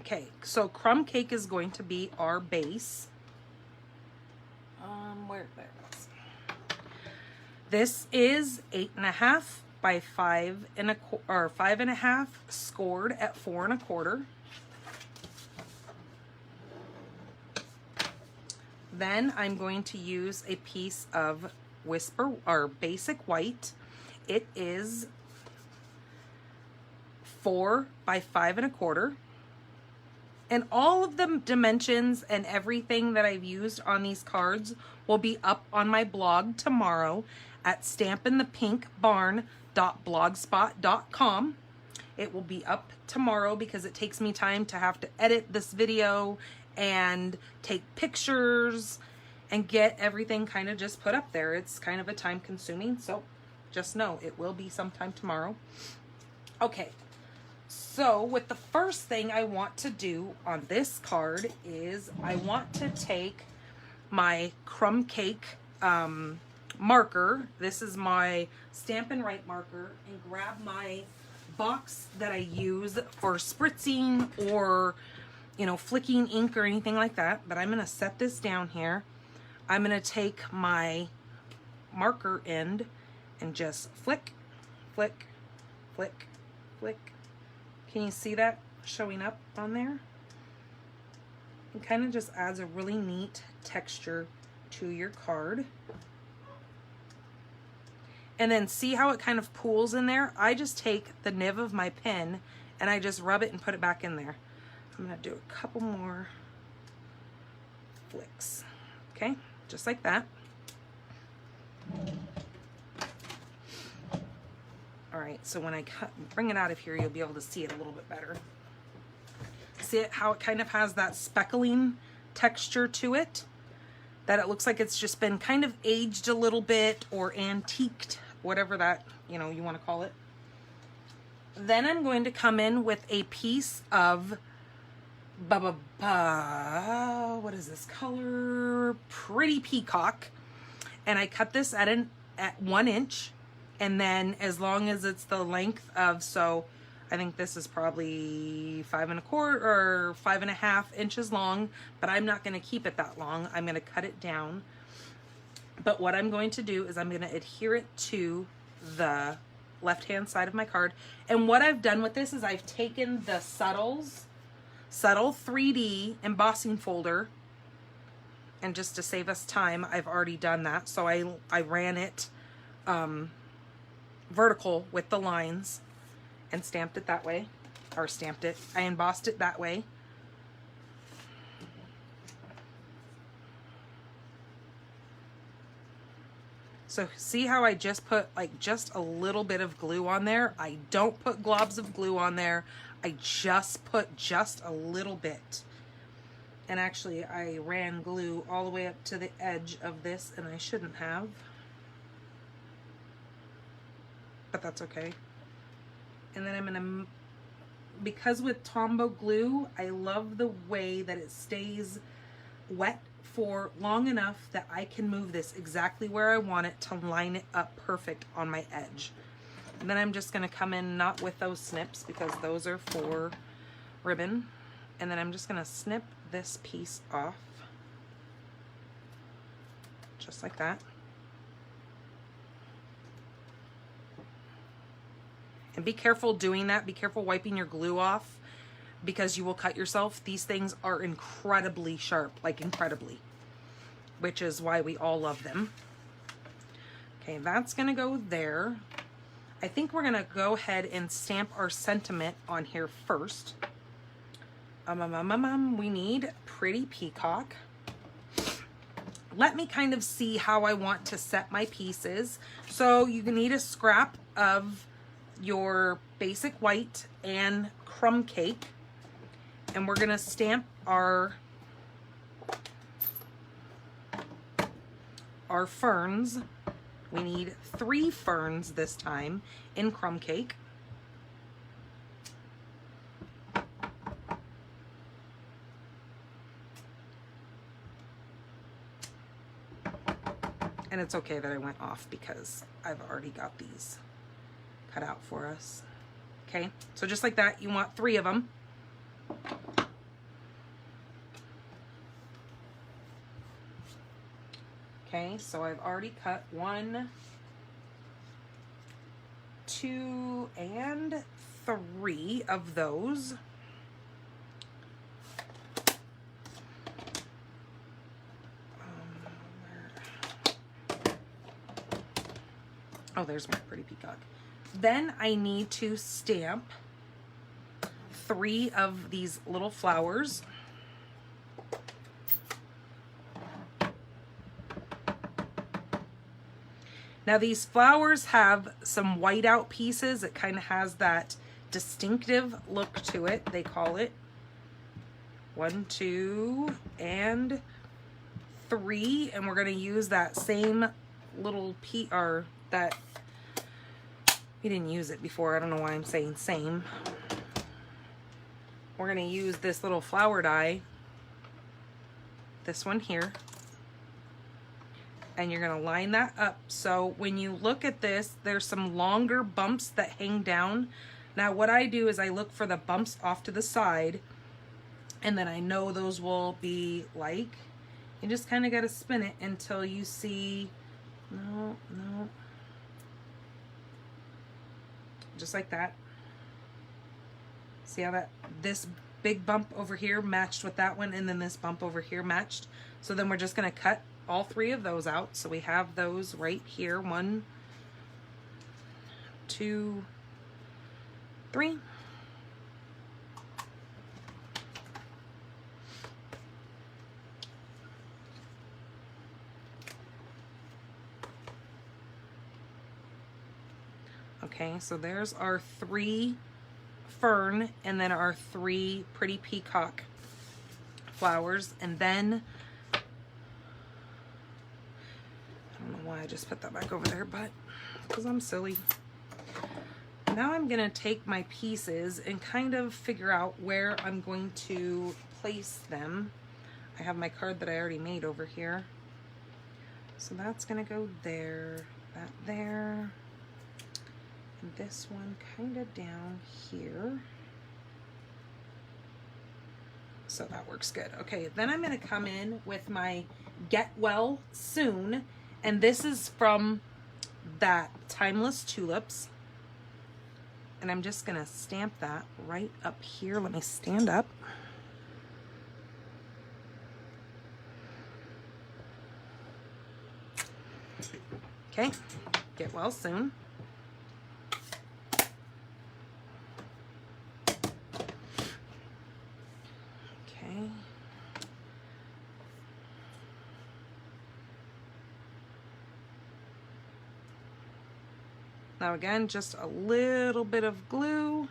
Okay, so Crumb Cake is going to be our base. Where there it is. This is 8.5 by 5.5 scored at 4 1/4. Then I'm going to use a piece of Whisper or Basic White. It is 4 by 5 1/4. And all of the dimensions and everything that I've used on these cards will be up on my blog tomorrow at stampinthepinkbarn.blogspot.com. It will be up tomorrow because it takes me time to have to edit this video and take pictures and get everything kind of just put up there. It's kind of a time consuming, so just know it will be sometime tomorrow. Okay. So with the first thing I want to do on this card is I want to take my Crumb Cake marker. This is my Stampin' Write marker, and grab my box that I use for spritzing or, you know, flicking ink or anything like that. But I'm going to set this down here. I'm going to take my marker end and just flick, flick, flick, flick. Can you see that showing up on there? It kind of just adds a really neat texture to your card. And then see how it kind of pools in there? I just take the nib of my pen and I just rub it and put it back in there. I'm gonna do a couple more flicks. Okay, just like that. All right, so when I bring it out of here, you'll be able to see it a little bit better. See it, how it kind of has that speckling texture to it, that it looks like it's just been kind of aged a little bit or antiqued, whatever that, you know, you want to call it. Then I'm going to come in with a piece of what is this color? Pretty Peacock. And I cut this at 1 inch. And then as long as it's the length of, so I think this is probably 5 1/4 or 5 1/2 inches long, but I'm not going to keep it that long. I'm going to cut it down. But what I'm going to do is I'm going to adhere it to the left-hand side of my card. And what I've done with this is I've taken the Subtle 3D embossing folder, and just to save us time, I've already done that. So I ran it vertical with the lines and stamped it that way, or I embossed it that way. So see how I just put like just a little bit of glue on there? I don't put globs of glue on there. I just put just a little bit. And actually I ran glue all the way up to the edge of this, and I shouldn't have. But that's okay. And then I'm gonna, because with Tombow glue, I love the way that it stays wet for long enough that I can move this exactly where I want it to line it up perfect on my edge. And then I'm just gonna come in, not with those snips because those are for ribbon. And then I'm just gonna snip this piece off, just like that. And be careful doing that. Be careful wiping your glue off because you will cut yourself. These things are incredibly sharp, like incredibly, which is why we all love them. Okay, that's gonna go there. I think we're gonna go ahead and stamp our sentiment on here first. We need Pretty Peacock. Let me kind of see how I want to set my pieces. So you need a scrap of your basic white and crumb cake, and we're gonna stamp our ferns. We need 3 ferns this time in crumb cake. And it's okay that I went off because I've already got these cut out for us. Okay, so just like that, you want 3 of them. Okay, so I've already cut 1, 2, and 3 of those. Oh, there's my Pretty Peacock. Then I need to stamp 3 of these little flowers. Now these flowers have some whiteout pieces. It kind of has that distinctive look to it, they call it. 1, 2, and 3. And we're going to use that same little or that, we didn't use it before. I don't know why I'm saying same. We're going to use this little flower die, this one here, and you're going to line that up. So when you look at this, there's some longer bumps that hang down. Now what I do is I look for the bumps off to the side, and then I know those will be like, you just kind of got to spin it until you see, no, just like that. See how this big bump over here matched with that one, and then this bump over here matched. So then we're just going to cut all 3 of those out. So we have those right here. 1, 2, 3. Okay, so there's our 3 fern and then our 3 pretty peacock flowers. And then, I don't know why I just put that back over there, but because I'm silly. Now I'm gonna take my pieces and kind of figure out where I'm going to place them. I have my card that I already made over here. So that's gonna go there, that there, and this one kind of down here. So that works good. Okay, then I'm gonna come in with my Get Well Soon, and this is from that Timeless Tulips. And I'm just gonna stamp that right up here. Let me stand up. Okay, get well soon. Okay. Now again, just a little bit of glue.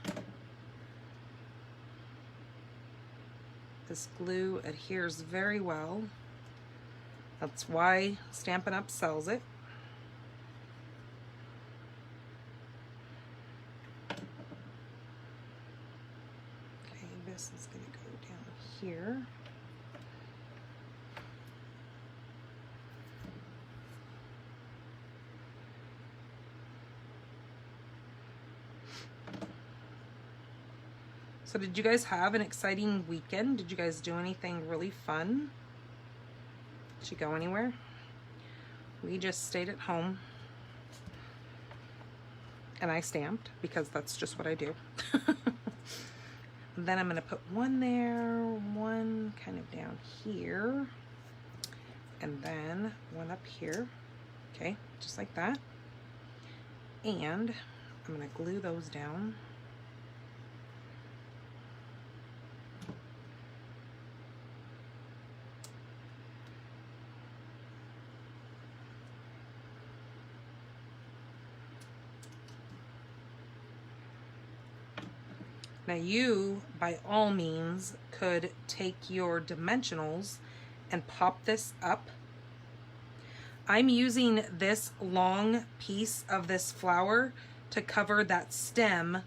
This glue adheres very well. That's why Stampin' Up! Sells it. Okay, this is going to go down here. So did you guys have an exciting weekend? Did you guys do anything really fun? Did you go anywhere? We just stayed at home. And I stamped because that's just what I do. Then I'm going to put one there, one kind of down here, and then one up here. Okay, just like that. And I'm going to glue those down. Now you, by all means, could take your dimensionals and pop this up. I'm using this long piece of this flower to cover that stem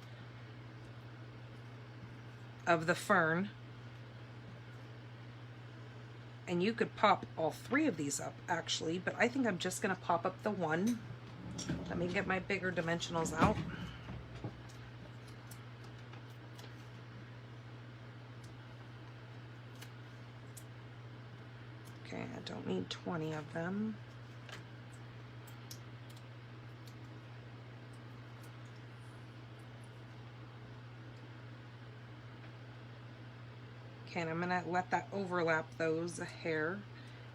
of the fern. And you could pop all 3 of these up actually, but I think I'm just gonna pop up the one. Let me get my bigger dimensionals out. Okay, I don't need 20 of them. Okay, and I'm gonna let that overlap those a hair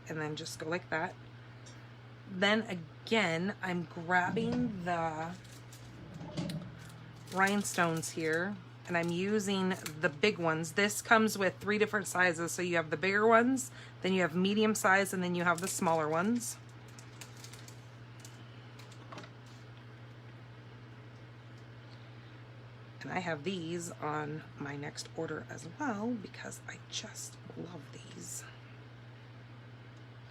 and then just go like that. Then again, I'm grabbing the rhinestones here and I'm using the big ones. This comes with 3 different sizes. So you have the bigger ones, then you have medium size, and then you have the smaller ones. And I have these on my next order as well because I just love these.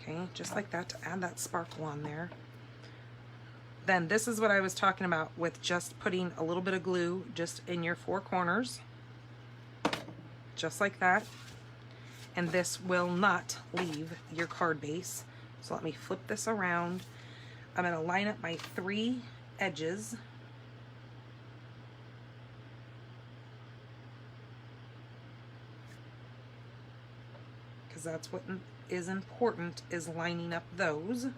Okay, just like that to add that sparkle on there. Then this is what I was talking about with just putting a little bit of glue just in your 4 corners. Just like that. And this will not leave your card base. So let me flip this around. I'm going to line up my 3 edges. Because that's what is important, is lining up those.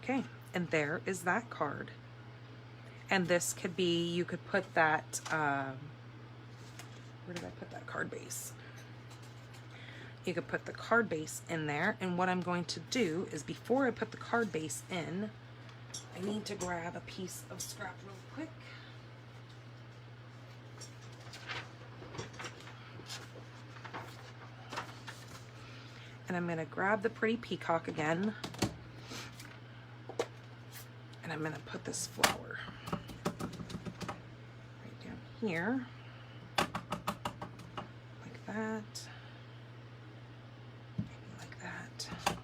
Okay, and there is that card. And this could be, you could put that, where did I put that card base? You could put the card base in there, and what I'm going to do is before I put the card base in, I need to grab a piece of scrap real quick. And I'm going to grab the pretty peacock again. And I'm going to put this flower right down here. Like that. Maybe like that. And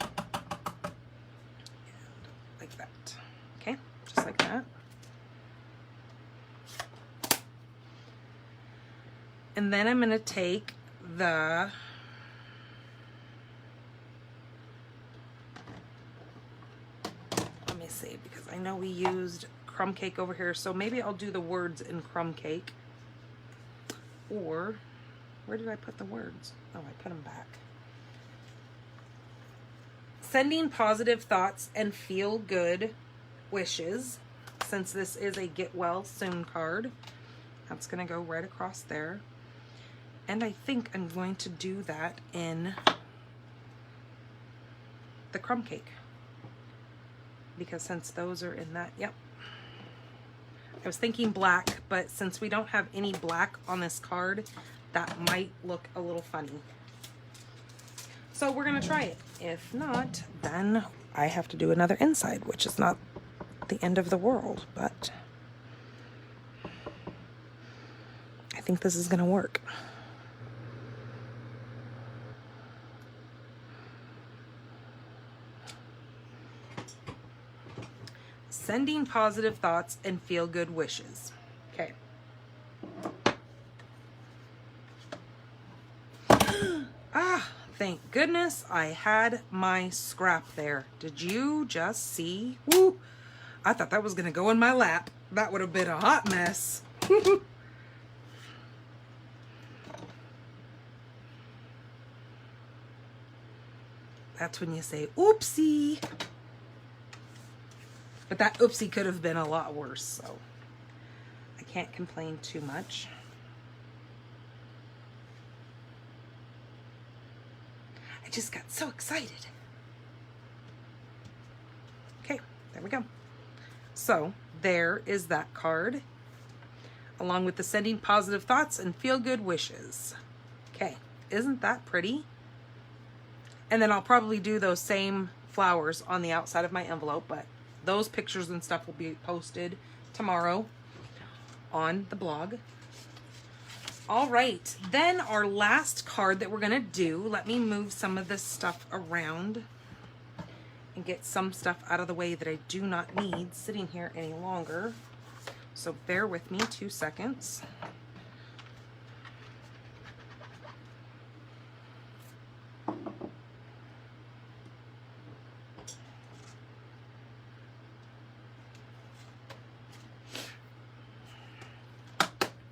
like that. Okay, just like that. And then I'm going to take the let me see, because I know we used crumb cake over here, so maybe I'll do the words in crumb cake. Or where did I put the words? Oh, I put them back. Sending positive thoughts and feel good wishes, since this is a get well soon card. That's going to go right across there. And I think I'm going to do that in the crumb cake. Because since those are in that, yep. I was thinking black, but since we don't have any black on this card, that might look a little funny. So we're going to try it. If not, then I have to do another inside, which is not the end of the world, but I think this is going to work. Sending positive thoughts and feel good wishes. Okay. Ah, thank goodness I had my scrap there. Did you just see? Woo! I thought that was going to go in my lap. That would have been a hot mess. That's when you say, oopsie. But that oopsie could have been a lot worse, so I can't complain too much. I just got so excited. Okay, there we go. So there is that card, along with the sending positive thoughts and feel good wishes. Okay, isn't that pretty? And then I'll probably do those same flowers on the outside of my envelope, but those pictures and stuff will be posted tomorrow on the blog. All right, then our last card that we're gonna do, let me move some of this stuff around and get some stuff out of the way that I do not need sitting here any longer. So bear with me 2 seconds.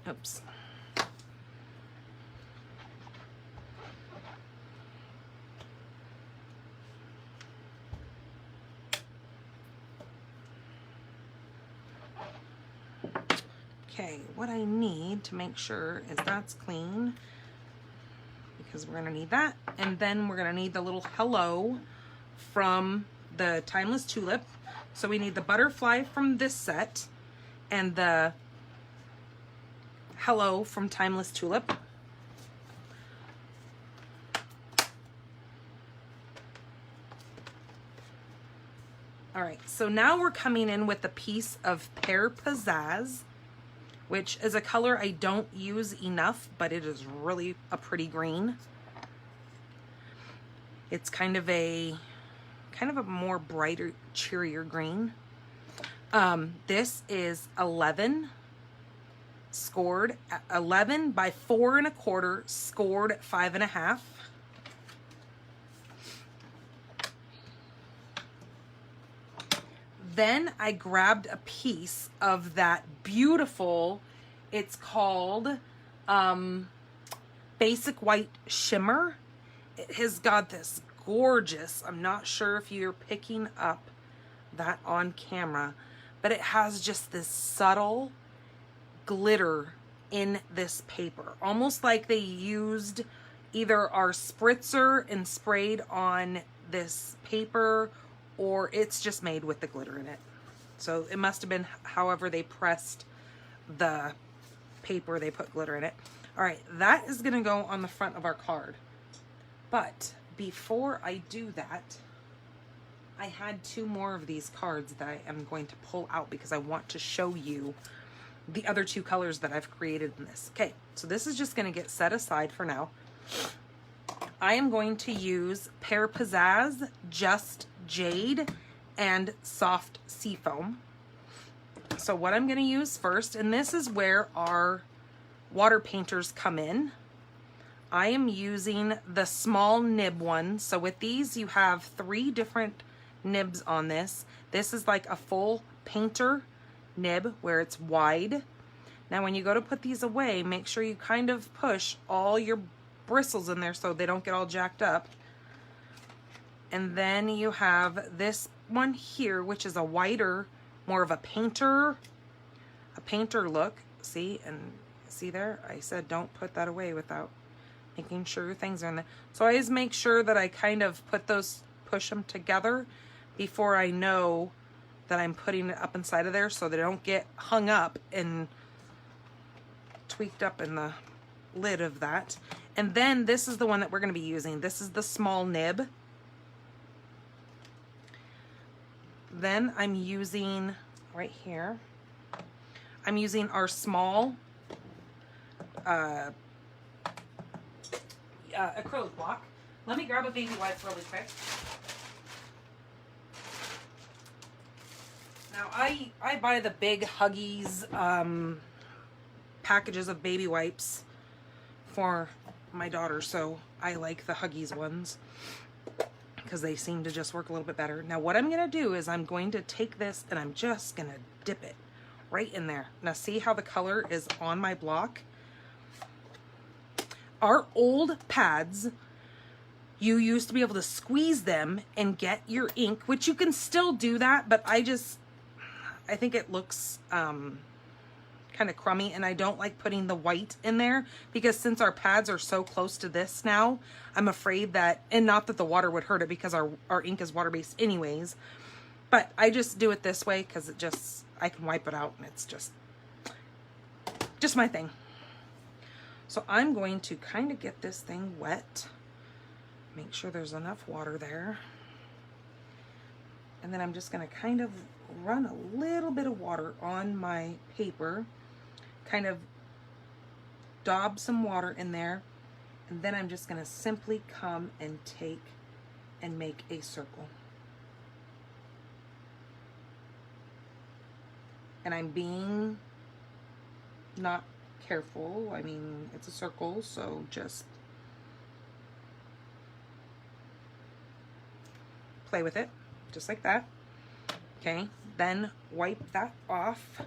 Oops. Okay, what I need to make sure is that's clean, because we're gonna need that. And then we're gonna need the little hello from the Timeless Tulip. So we need the butterfly from this set and the hello from Timeless Tulip. All right, so now we're coming in with a piece of Pear Pizzazz, which is a color I don't use enough, but it is really a pretty green. It's kind of a more brighter, cheerier green. This is 11. Scored 11 by 4 1/4, scored 5 1/2. Then I grabbed a piece of that beautiful, it's called Basic White Shimmer. It has got this gorgeous, I'm not sure if you're picking up that on camera, but it has just this subtle glitter in this paper, almost like they used either our spritzer and sprayed on this paper, or it's just made with the glitter in it. So it must have been however they pressed the paper, they put glitter in it. All right, that is gonna go on the front of our card. But before I do that, I had 2 more of these cards that I am going to pull out because I want to show you the other 2 colors that I've created in this. Okay, so this is just going to get set aside for now. I am going to use Pear Pizzazz, Just Jade, and Soft Seafoam. So what I'm going to use first, and this is where our water painters come in. I am using the small nib one. So with these, you have 3 different nibs on this. This is like a full painter nib where it's wide. Now when you go to put these away, make sure you kind of push all your bristles in there so they don't get all jacked up. And then you have this one here, which is a wider, more of a painter look. See, and see there, I said don't put that away without making sure things are in there. So I always make sure that I kind of put those, push them together before I know that I'm putting it up inside of there so they don't get hung up and tweaked up in the lid of that. And then this is the one that we're going to be using. This is the small nib. Then I'm using right here, I'm using our small acrylic block. Let me grab a baby wipe really quick. Now I buy the big Huggies packages of baby wipes for my daughter, so I like the Huggies ones because they seem to just work a little bit better. Now what I'm gonna do is I'm going to take this and I'm just gonna dip it right in there. Now see how the color is on my block? Our old pads, you used to be able to squeeze them and get your ink, which you can still do that, but I think it looks kind of crummy, and I don't like putting the white in there because since our pads are so close to this now, I'm afraid that, and not that the water would hurt it because our ink is water-based anyways, but I just do it this way because it just, I can wipe it out and it's just my thing. So I'm going to kind of get this thing wet, make sure there's enough water there, and then I'm just going to kind of run a little bit of water on my paper, kind of daub some water in there, and then I'm just going to simply come and take and make a circle. And I'm being not careful. I mean, it's a circle, so just play with it, just like that. Okay, then wipe that off.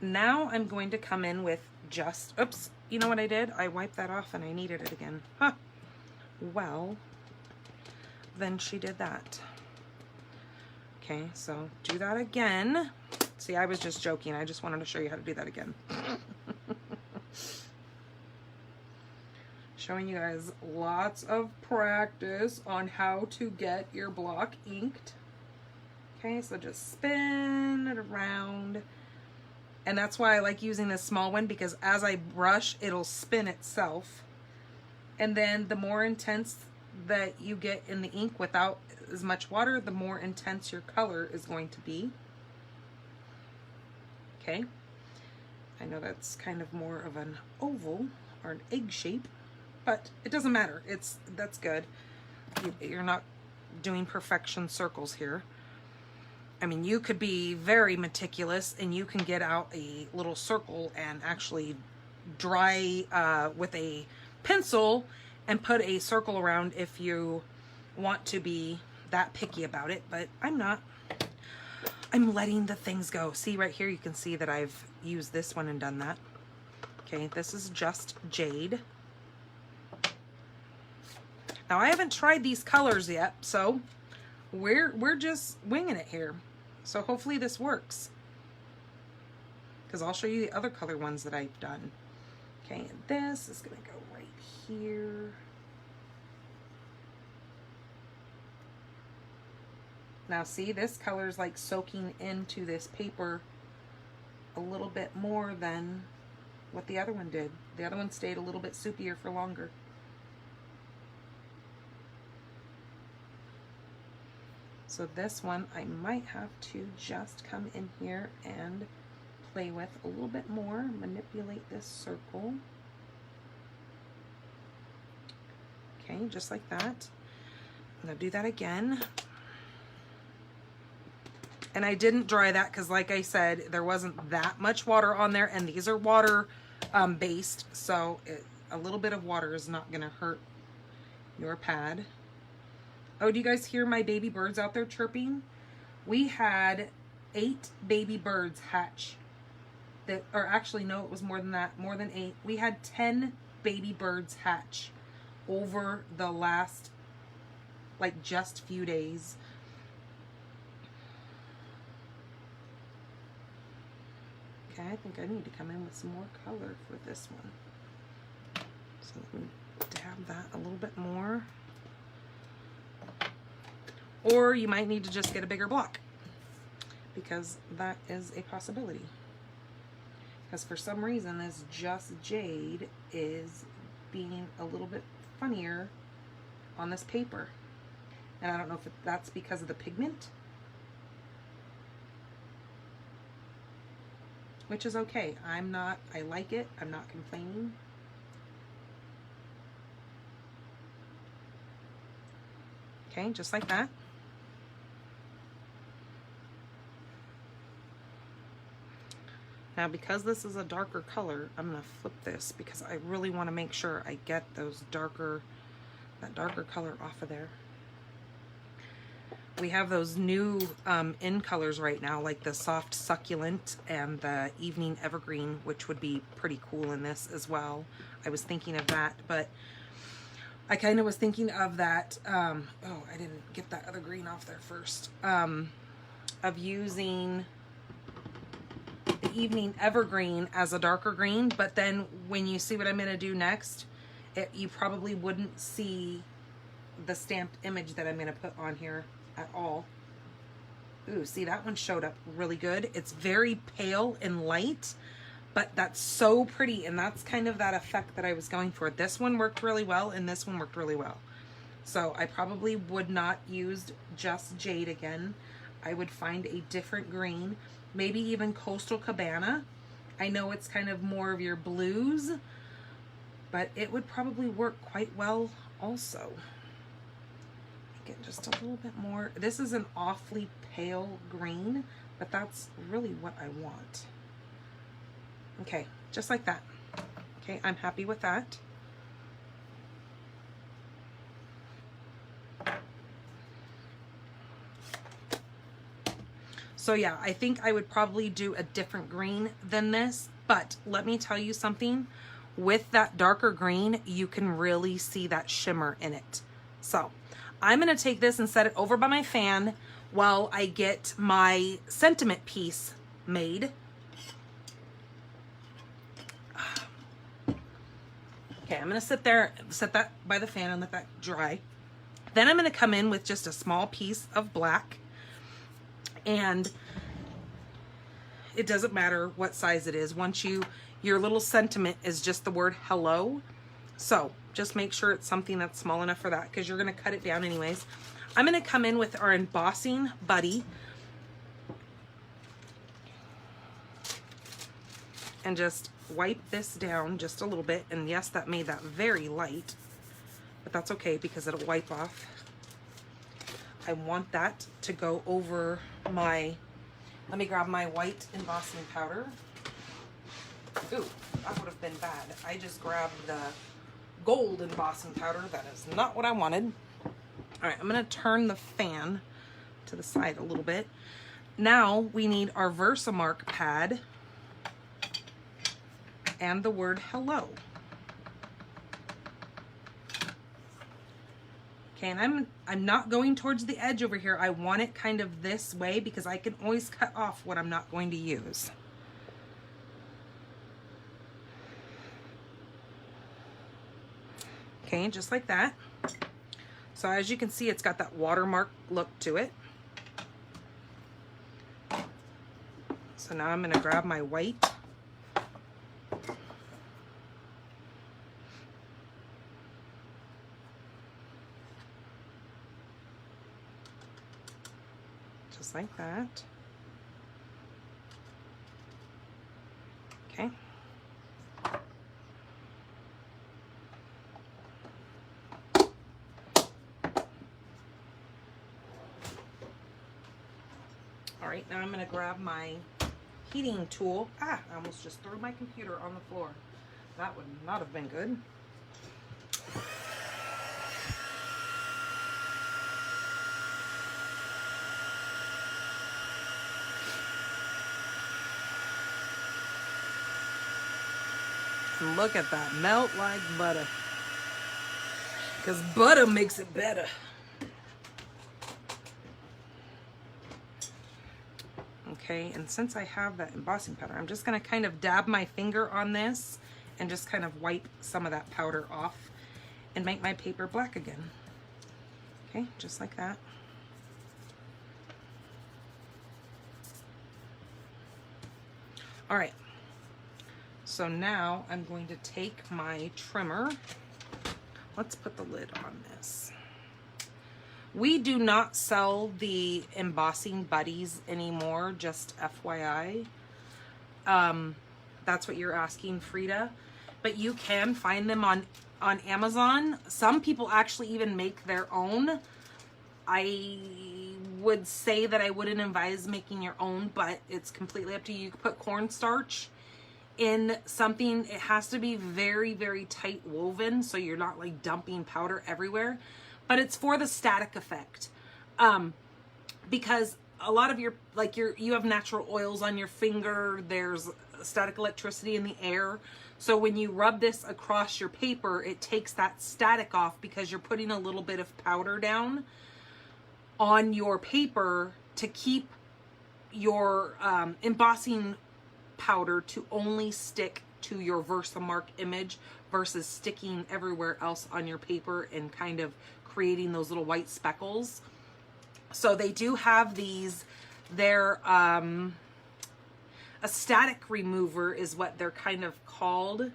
Now I'm going to come in with just, oops, you know what I did? I wiped that off and I needed it again. Huh. Well, then she did that. Okay, so do that again. See, I was just joking. I just wanted to show you how to do that again. Showing you guys lots of practice on how to get your block inked. Okay, so just spin it around. And that's why I like using this small one, because as I brush, it'll spin itself. And then the more intense that you get in the ink without as much water, the more intense your color is going to be. Okay, I know that's kind of more of an oval or an egg shape, but it doesn't matter. That's good. You're not doing perfection circles here. I mean, you could be very meticulous and you can get out a little circle and actually dry with a pencil and put a circle around if you want to be that picky about it, but I'm not. I'm letting the things go. See right here, you can see that I've used this one and done that. Okay, this is Just Jade. Now I haven't tried these colors yet, so we're just winging it here. So hopefully this works, because I'll show you the other color ones that I've done. Okay, and this is gonna go right here. Now see, this color is like soaking into this paper a little bit more than what the other one did. The other one stayed a little bit soupier for longer. So this one I might have to just come in here and play with a little bit more, manipulate this circle. Okay, just like that. I'm gonna do that again. And I didn't dry that because, like I said, there wasn't that much water on there, and these are water based, so a little bit of water is not gonna hurt your pad. Oh, do you guys hear my baby birds out there chirping? We had 8 baby birds hatch. Or actually, no, it was more than that, more than 8. We had 10 baby birds hatch over the last, like, just few days. Okay, I think I need to come in with some more color for this one. So let me dab that a little bit more. Or you might need to just get a bigger block, because that is a possibility. Because for some reason this Just Jade is being a little bit funnier on this paper. And I don't know if that's because of the pigment, which is okay. I like it. I'm not complaining. Okay, just like that. Now, because this is a darker color, I'm going to flip this because I really want to make sure I get that darker color off of there. We have those new in colors right now, like the soft succulent and the evening evergreen, which would be pretty cool in this as well. I was thinking of that, but I kind of was thinking of that. Oh, I didn't get that other green off there first. Of using the evening evergreen as a darker green, but then when you see what I'm going to do next, you probably wouldn't see the stamped image that I'm going to put on here at all. Ooh, see, that one showed up really good. It's very pale and light, but that's so pretty, and that's kind of that effect that I was going for. This one worked really well, and this one worked really well. So I probably would not use Just Jade again. I would find a different green, maybe even Coastal Cabana. I know it's kind of more of your blues, but it would probably work quite well also. Get just a little bit more. This is an awfully pale green, but that's really what I want. Okay, just like that. Okay, I'm happy with that. So yeah, I think I would probably do a different green than this, but let me tell you something. With that darker green, you can really see that shimmer in it. So I'm going to take this and set it over by my fan while I get my sentiment piece made. Okay, I'm going to sit that by the fan and let that dry. Then I'm going to come in with just a small piece of black, and it doesn't matter what size it is. Once your little sentiment is just the word hello. So just make sure it's something that's small enough for that, because you're going to cut it down anyways. I'm going to come in with our embossing buddy and just wipe this down just a little bit. And yes, that made that very light, but that's okay because it'll wipe off. I want that to go over my, let me grab my white embossing powder. Ooh, that would have been bad. I just grabbed the gold embossing powder. That is not what I wanted. All right, I'm going to turn the fan to the side a little bit. Now we need our Versamark pad and the word hello. Okay, and I'm not going towards the edge over here. I want it kind of this way because I can always cut off what I'm not going to use. Okay, just like that. So as you can see, it's got that watermark look to it. So now I'm going to grab my white Just like that. Okay. All right, now I'm going to grab my heating tool. I almost just threw my computer on the floor. That would not have been good. Look at that, melt like butter. Because butter makes it better. Okay, and since I have that embossing powder, I'm just going to kind of dab my finger on this and just kind of wipe some of that powder off and make my paper black again. Okay, just like that. All right, so now I'm going to take my trimmer. Let's put the lid on this. We do not sell the embossing buddies anymore, just FYI. That's what you're asking, Frida. But you can find them on Amazon. Some people actually even make their own. I would say that I wouldn't advise making your own, but it's completely up to you. You can put cornstarch in something. It has to be very, very tight woven, so you're not like dumping powder everywhere. But it's for the static effect. Because a lot of you have natural oils on your finger, there's static electricity in the air. So when you rub this across your paper, it takes that static off because you're putting a little bit of powder down on your paper to keep your embossing powder to only stick to your Versamark image versus sticking everywhere else on your paper and kind of creating those little white speckles. So they do have these. They're a static remover is what they're kind of called.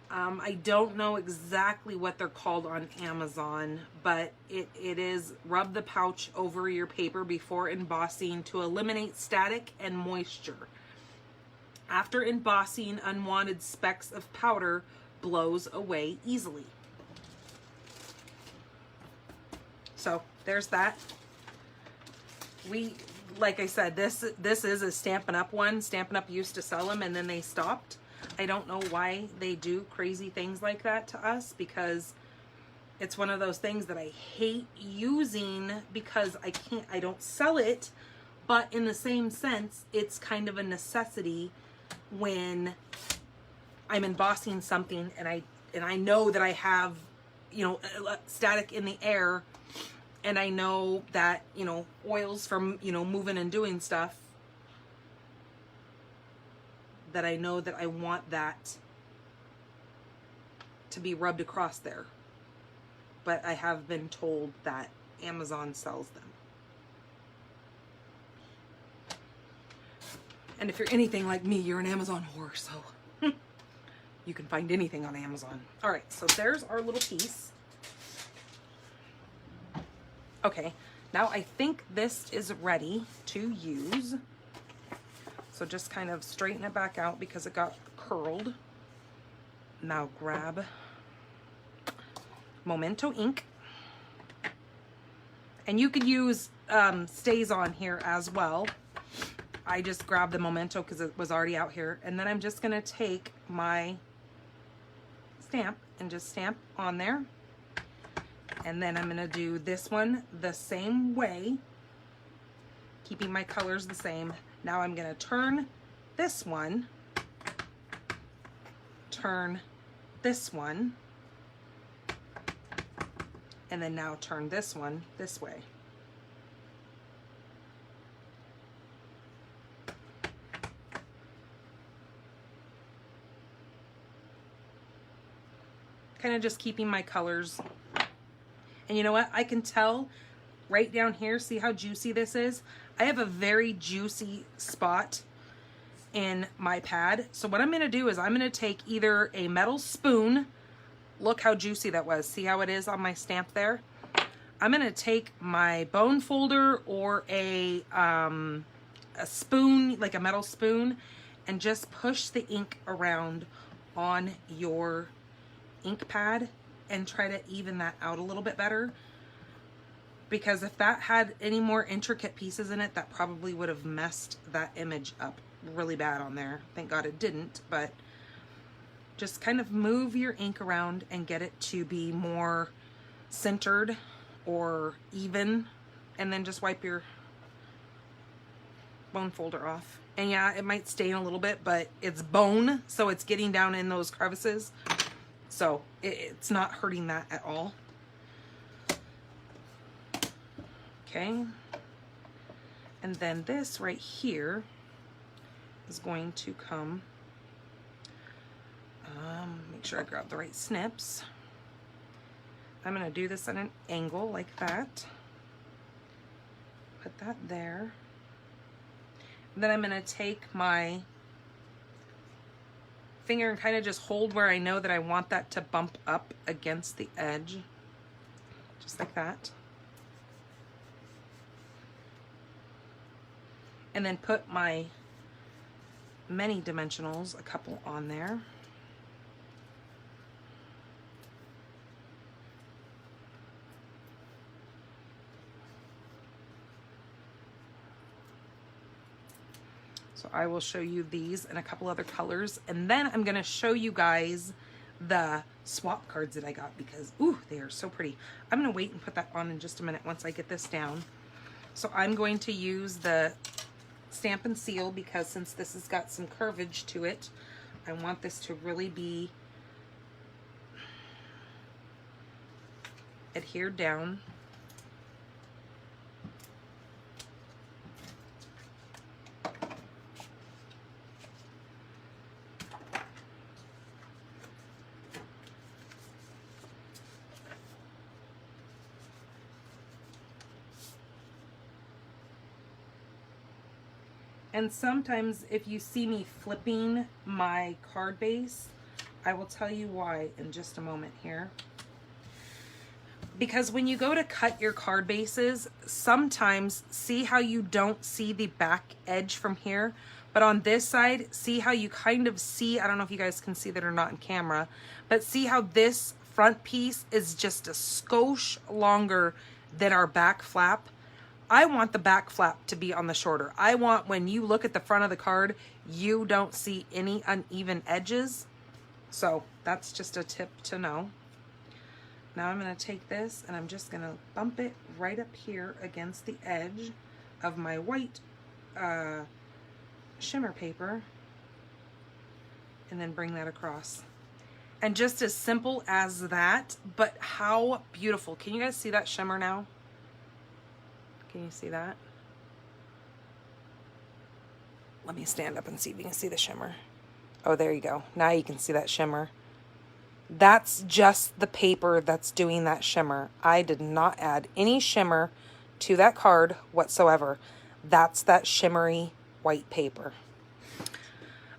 I don't know exactly what they're called on Amazon, but it is rub the pouch over your paper before embossing to eliminate static and moisture. After embossing, unwanted specks of powder blows away easily. So there's that. Like I said, this is a Stampin' Up one. Stampin' Up used to sell them and then they stopped. I don't know why they do crazy things like that to us, because it's one of those things that I hate using because I don't sell it, but in the same sense, it's kind of a necessity when I'm embossing something and I know that I have, static in the air, and I know that, oils from, moving and doing stuff, that I know that I want that to be rubbed across there. But I have been told that Amazon sells them. And if you're anything like me, you're an Amazon whore, so you can find anything on Amazon. All right, so there's our little piece. Okay, now I think this is ready to use. So just kind of straighten it back out because it got curled. Now grab Memento ink. And you could use stays on here as well. I just grabbed the Memento because it was already out here. And then I'm just going to take my stamp and just stamp on there. And then I'm going to do this one the same way, keeping my colors the same. Now I'm going to turn this one, turn this one, and then now turn this one this way. Kind of just keeping my colors. And you know what? I can tell right down here, see how juicy this is? I have a very juicy spot in my pad. So what I'm going to do is I'm going to take either a metal spoon. Look how juicy that was. See how it is on my stamp there? I'm going to take my bone folder or a spoon, like a metal spoon, and just push the ink around on your ink pad and try to even that out a little bit better. Because if that had any more intricate pieces in it, that probably would have messed that image up really bad on there. Thank God it didn't, but just kind of move your ink around and get it to be more centered or even, and then just wipe your bone folder off. And yeah, it might stain a little bit, but it's bone, so it's getting down in those crevices, so it's not hurting that at all. Okay, and then this right here is going to come, make sure I grab the right snips. I'm going to do this at an angle like that. Put that there. And then I'm going to take my finger and kind of just hold where I know that I want that to bump up against the edge. Just like that. And then put my many dimensionals, a couple on there. So I will show you these and a couple other colors, and then I'm going to show you guys the swap cards that I got because, ooh, they are so pretty. I'm going to wait and put that on in just a minute once I get this down. So I'm going to use the Stamp and Seal because since this has got some curvage to it, I want this to really be adhered down. And sometimes if you see me flipping my card base, I will tell you why in just a moment here. Because when you go to cut your card bases, sometimes see how you don't see the back edge from here, but on this side, see how you kind of see, I don't know if you guys can see that or not in camera, but see how this front piece is just a skosh longer than our back flap. I want the back flap to be on the shorter. I want when you look at the front of the card, you don't see any uneven edges. So that's just a tip to know. Now I'm going to take this and I'm just going to bump it right up here against the edge of my white shimmer paper and then bring that across. And just as simple as that, but how beautiful. Can you guys see that shimmer now? Can you see that? Let me stand up and see if you can see the shimmer. Oh, there you go. Now you can see that shimmer. That's just the paper that's doing that shimmer. I did not add any shimmer to that card whatsoever. That's that shimmery white paper.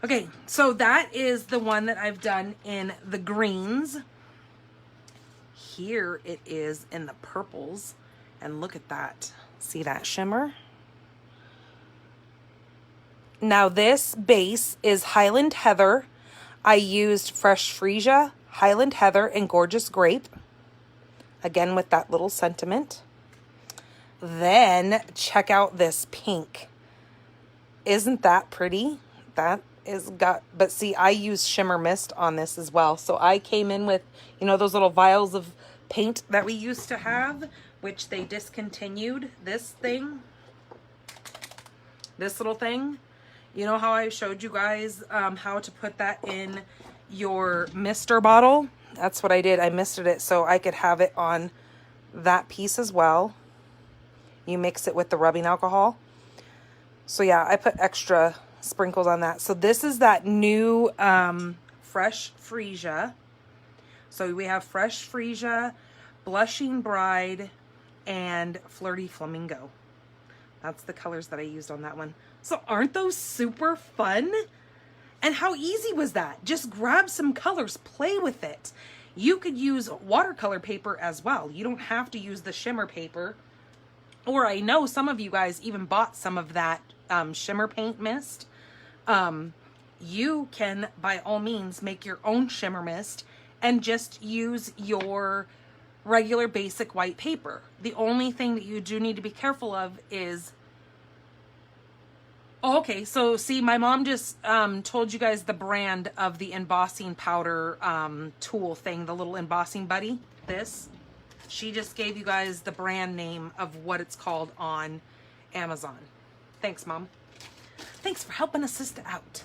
Okay, so that is the one that I've done in the greens. Here it is in the purples. And look at that. See that shimmer? Now this base is Highland Heather. I used Fresh Freesia, Highland Heather, and Gorgeous Grape. Again with that little sentiment. Then check out this pink. Isn't that pretty? That is got, but see, I used Shimmer Mist on this as well. So I came in with, you know, those little vials of paint that we used to have, which they discontinued. This thing, this little thing, you know how I showed you guys how to put that in your mister bottle? That's what I did. I misted it so I could have it on that piece as well. You mix it with the rubbing alcohol. So yeah, I put extra sprinkles on that. So this is that new Fresh Freesia. So we have Fresh Freesia, Blushing Bride, and Flirty Flamingo. That's the colors that I used on that one. So aren't those super fun? And how easy was that? Just grab some colors, play with it. You could use watercolor paper as well. You don't have to use the shimmer paper. Or I know some of you guys even bought some of that shimmer paint mist. You can, by all means, make your own shimmer mist and just use your regular basic white paper. The only thing that you do need to be careful of is... Oh, okay, so see, my mom just told you guys the brand of the embossing powder tool thing, the little embossing buddy, this. She just gave you guys the brand name of what it's called on Amazon. Thanks, Mom. Thanks for helping us sister out.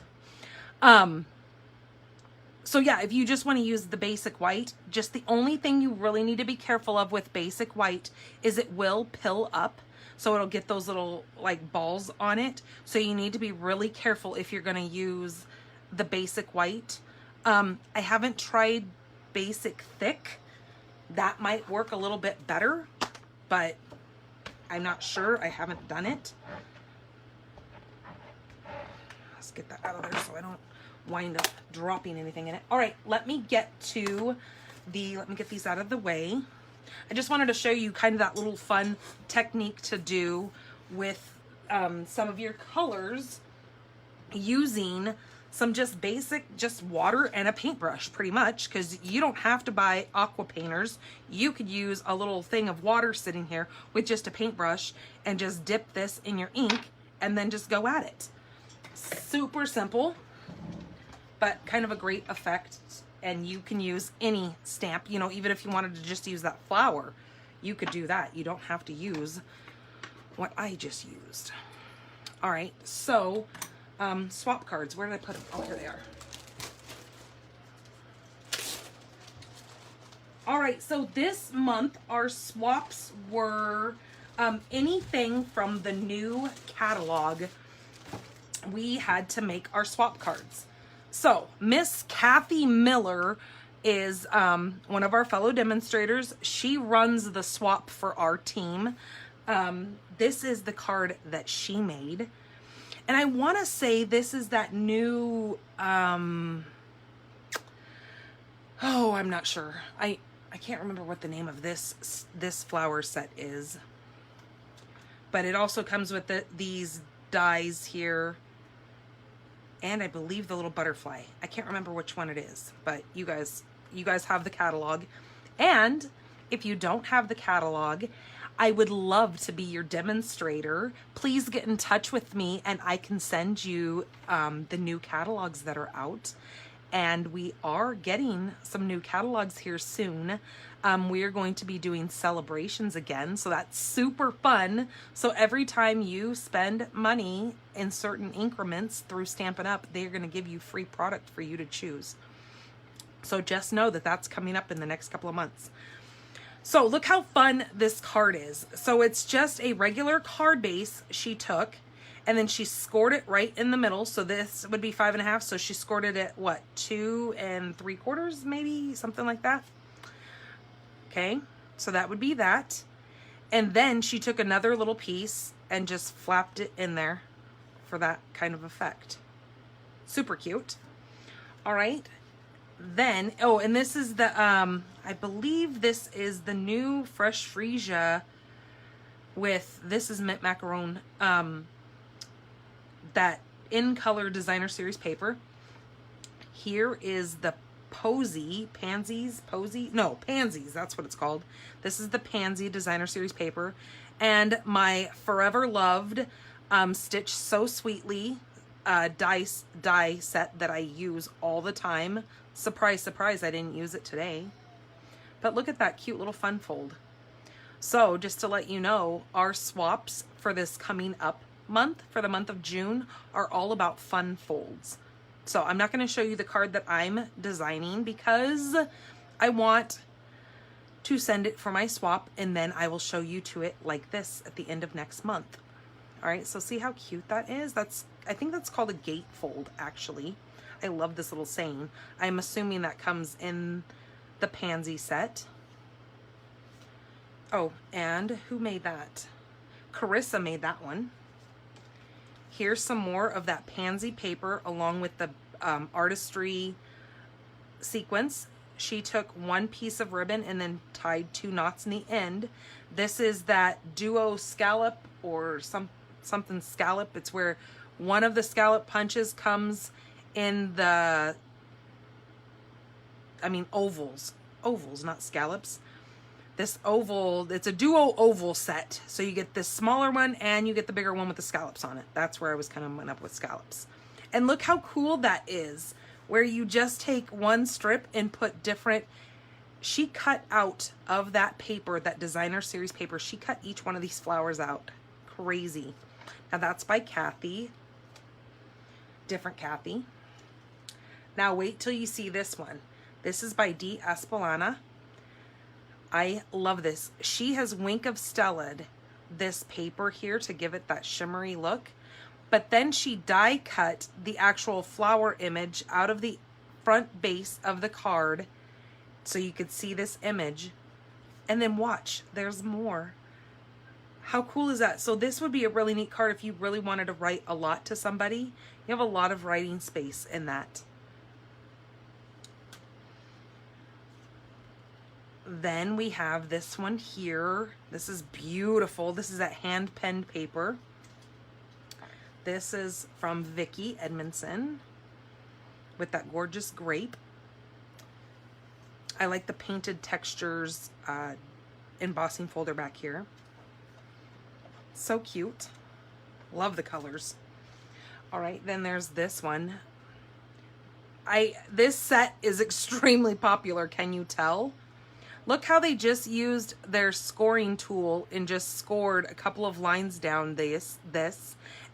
So yeah, if you just want to use the basic white, just the only thing you really need to be careful of with basic white is it will pill up. So it'll get those little like balls on it. So you need to be really careful if you're going to use the basic white. I haven't tried basic thick. That might work a little bit better, but I'm not sure. I haven't done it. Let's get that out of there so I don't wind up dropping anything in it. All right, let me get these out of the way. I just wanted to show you kind of that little fun technique to do with some of your colors using some just basic, just water and a paintbrush pretty much, because you don't have to buy aqua painters. You could use a little thing of water sitting here with just a paintbrush and just dip this in your ink and then just go at it. Super simple, but kind of a great effect. And you can use any stamp, you know, even if you wanted to just use that flower, you could do that. You don't have to use what I just used. All right, so swap cards. Where did I put them? Oh, here they are. All right, so this month our swaps were anything from the new catalog. We had to make our swap cards. So Miss Kathy Miller is one of our fellow demonstrators. She runs the swap for our team. This is the card that she made. And I want to say this is that new, oh, I'm not sure. I can't remember what the name of this flower set is. But it also comes with these dies here. And I believe the little butterfly. I can't remember which one it is, but you guys have the catalog. And if you don't have the catalog, I would love to be your demonstrator. Please get in touch with me and I can send you the new catalogs that are out. And we are getting some new catalogs here soon. We are going to be doing celebrations again, so that's super fun. So every time you spend money in certain increments through Stampin' Up, they're going to give you free product for you to choose. So just know that that's coming up in the next couple of months. So look how fun this card is. So it's just a regular card base she took, and then she scored it right in the middle. So this would be 5.5. So she scored it at what, 2 3/4, maybe something like that. Okay, so that would be that. And then she took another little piece and just flapped it in there for that kind of effect. Super cute. All right. Then, oh, and this is the, I believe this is the new Fresh Freesia with, this is mint macaron, that in color designer series paper. Here is the Pansies, that's what it's called. This is the Pansy designer series paper. And my forever loved Stitch So Sweetly die set that I use all the time. Surprise, surprise, I didn't use it today. But look at that cute little fun fold. So just to let you know, our swaps for this coming up month, for the month of June, are all about fun folds. So I'm not going to show you the card that I'm designing because I want to send it for my swap, and then I will show you to it like this at the end of next month. All right, so see how cute that is? I think that's called a gatefold, actually. I love this little saying. I'm assuming that comes in the Pansy set. Oh, and who made that? Carissa made that one. Here's some more of that Pansy paper along with the artistry sequence. she took one piece of ribbon and then tied 2 knots in the end. This is that duo scallop or something scallop. It's where one of the scallop punches comes in the, ovals, not scallops. This oval, it's a duo oval set. So you get this smaller one and you get the bigger one with the scallops on it. That's where I was kind of went up with scallops. And look how cool that is, where you just take one strip and put different, she cut out of that paper, that designer series paper, she cut each one of these flowers out. Crazy. Now that's by Kathy. Different Kathy. Now wait till you see this one. This is by D. Espelana. I love this. She has Wink of Stella'd this paper here to give it that shimmery look. But then she die cut the actual flower image out of the front base of the card so you could see this image. And then watch, there's more. How cool is that? So this would be a really neat card if you really wanted to write a lot to somebody. You have a lot of writing space in that. Then we have this one here. This is beautiful. This is that hand penned paper. This is from Vicki Edmondson with that gorgeous grape. I like the painted textures embossing folder back here. So cute. Love the colors. All right, then there's this one. This set is extremely popular, can you tell? Look how they just used their scoring tool and just scored a couple of lines down this,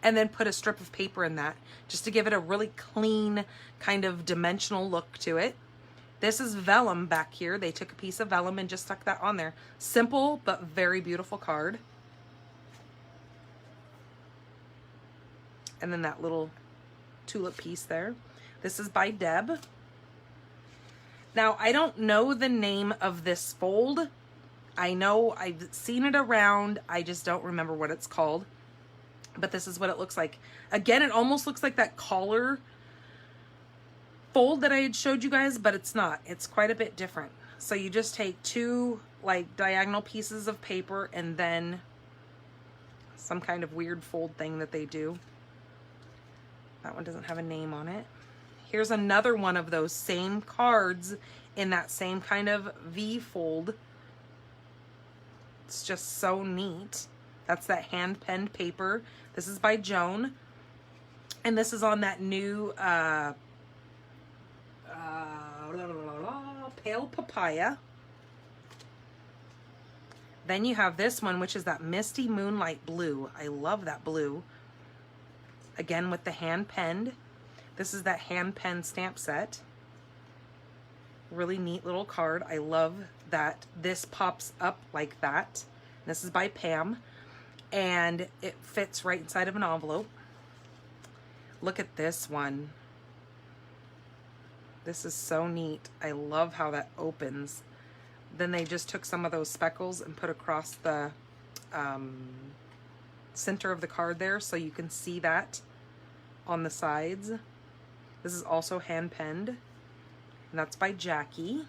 and then put a strip of paper in that just to give it a really clean kind of dimensional look to it. This is vellum back here. They took a piece of vellum and just stuck that on there. Simple, but very beautiful card. And then that little tulip piece there. This is by Deb. Now, I don't know the name of this fold. I know I've seen it around. I just don't remember what it's called. But this is what it looks like. Again, it almost looks like that collar fold that I had showed you guys, but it's not. It's quite a bit different. So you just take 2 like diagonal pieces of paper and then some kind of weird fold thing that they do. That one doesn't have a name on it. Here's another one of those same cards in that same kind of V fold. It's just so neat. That's that hand penned paper. This is by Joan. And this is on that new Pale Papaya. Then you have this one, which is that Misty Moonlight Blue. I love that blue. Again, with the hand penned. This is that hand pen stamp set. Really neat little card. I love that this pops up like that. This is by Pam. And it fits right inside of an envelope. Look at this one. This is so neat. I love how that opens. Then they just took some of those speckles and put across the center of the card there so you can see that on the sides. This is also hand penned, and that's by Jackie.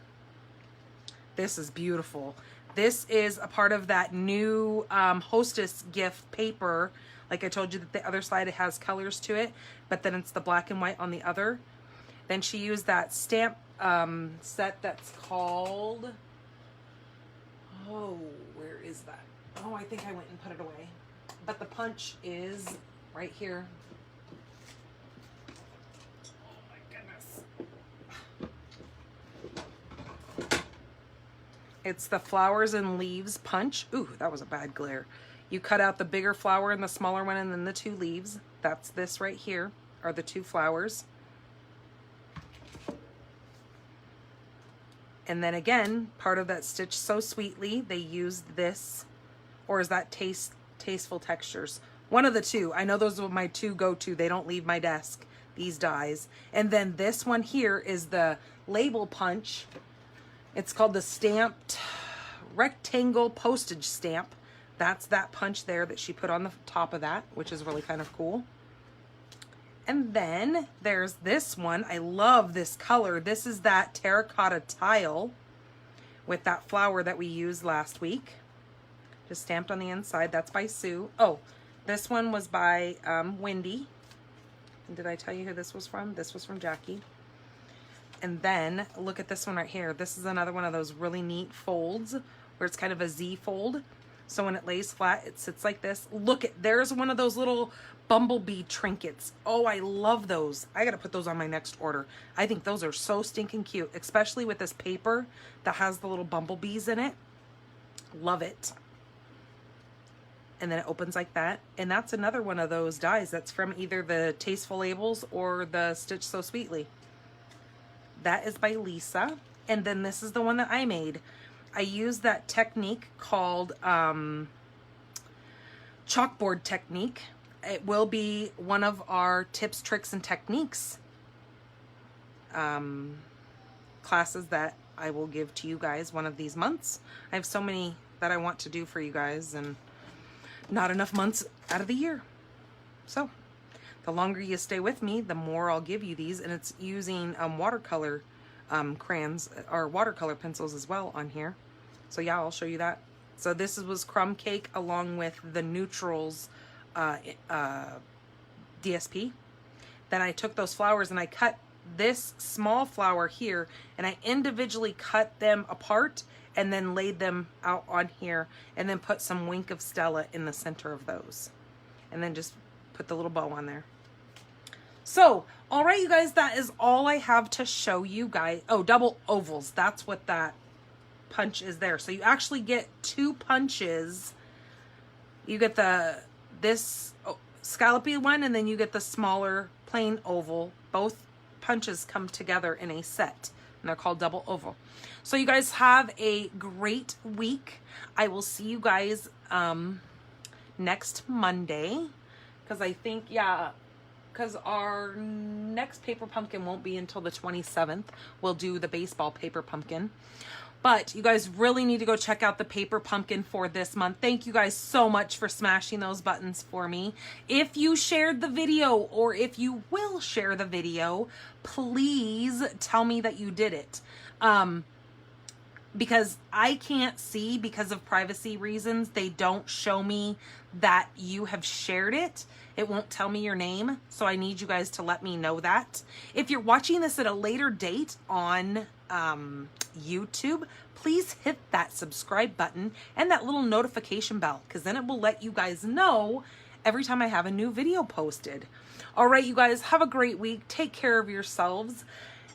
This is beautiful. This is a part of that new hostess gift paper. Like I told you that the other side, it has colors to it, but then it's the black and white on the other. Then she used that stamp set that's called, oh, where is that? Oh, I think I went and put it away. But the punch is right here. It's the flowers and leaves punch. Ooh, that was a bad glare. You cut out the bigger flower and the smaller one and then the 2 leaves. That's this right here, are the 2 flowers. And then again, part of that Stitch So Sweetly, they used this, or is that Tasteful Textures? One of the 2. I know those are my 2 go-to. They don't leave my desk, these dies. And then this one here is the label punch. It's called the Stamped Rectangle Postage Stamp. That's that punch there that she put on the top of that, which is really kind of cool. And then there's this one. I love this color. This is that terracotta tile with that flower that we used last week. Just stamped on the inside. That's by Sue. Oh, this one was by Wendy. And did I tell you who this was from? This was from Jackie. And then look at this one right here. This is another one of those really neat folds where it's kind of a Z fold. So when it lays flat, it sits like this. Look at, there's one of those little bumblebee trinkets. Oh, I love those. I got to put those on my next order. I think those are so stinking cute, especially with this paper that has the little bumblebees in it. Love it. And then it opens like that. And that's another one of those dies that's from either the Tasteful Labels or the Stitch So Sweetly. That is by Lisa. And then this is the one that I made. I used that technique called chalkboard technique. It will be one of our tips, tricks, and techniques classes that I will give to you guys one of these months. I have so many that I want to do for you guys and not enough months out of the year. So the longer you stay with me, the more I'll give you these. And it's using watercolor crayons or watercolor pencils as well on here. So yeah, I'll show you that. So this was crumb cake along with the neutrals DSP. Then I took those flowers and I cut this small flower here and I individually cut them apart and then laid them out on here and then put some Wink of Stella in the center of those. And then just put the little bow on there. So, all right, you guys, that is all I have to show you guys. Oh, double ovals. That's what that punch is there. So you actually get 2 punches. You get this scallopy one, and then you get the smaller plain oval. Both punches come together in a set, and they're called double oval. So you guys have a great week. I will see you guys next Monday, because I think, yeah, because our next paper pumpkin won't be until the 27th. We'll do the baseball paper pumpkin. But you guys really need to go check out the paper pumpkin for this month. Thank you guys so much for smashing those buttons for me. If you shared the video, or if you will share the video, please tell me that you did it. Because I can't see, because of privacy reasons, they don't show me that you have shared it. It won't tell me your name. So I need you guys to let me know that. If you're watching this at a later date on YouTube, please hit that subscribe button and that little notification bell, because then it will let you guys know every time I have a new video posted. All right, you guys, have a great week. Take care of yourselves,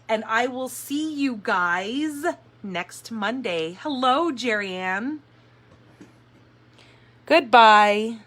and I will see you guys next Monday. Hello, Jerry Ann. Goodbye.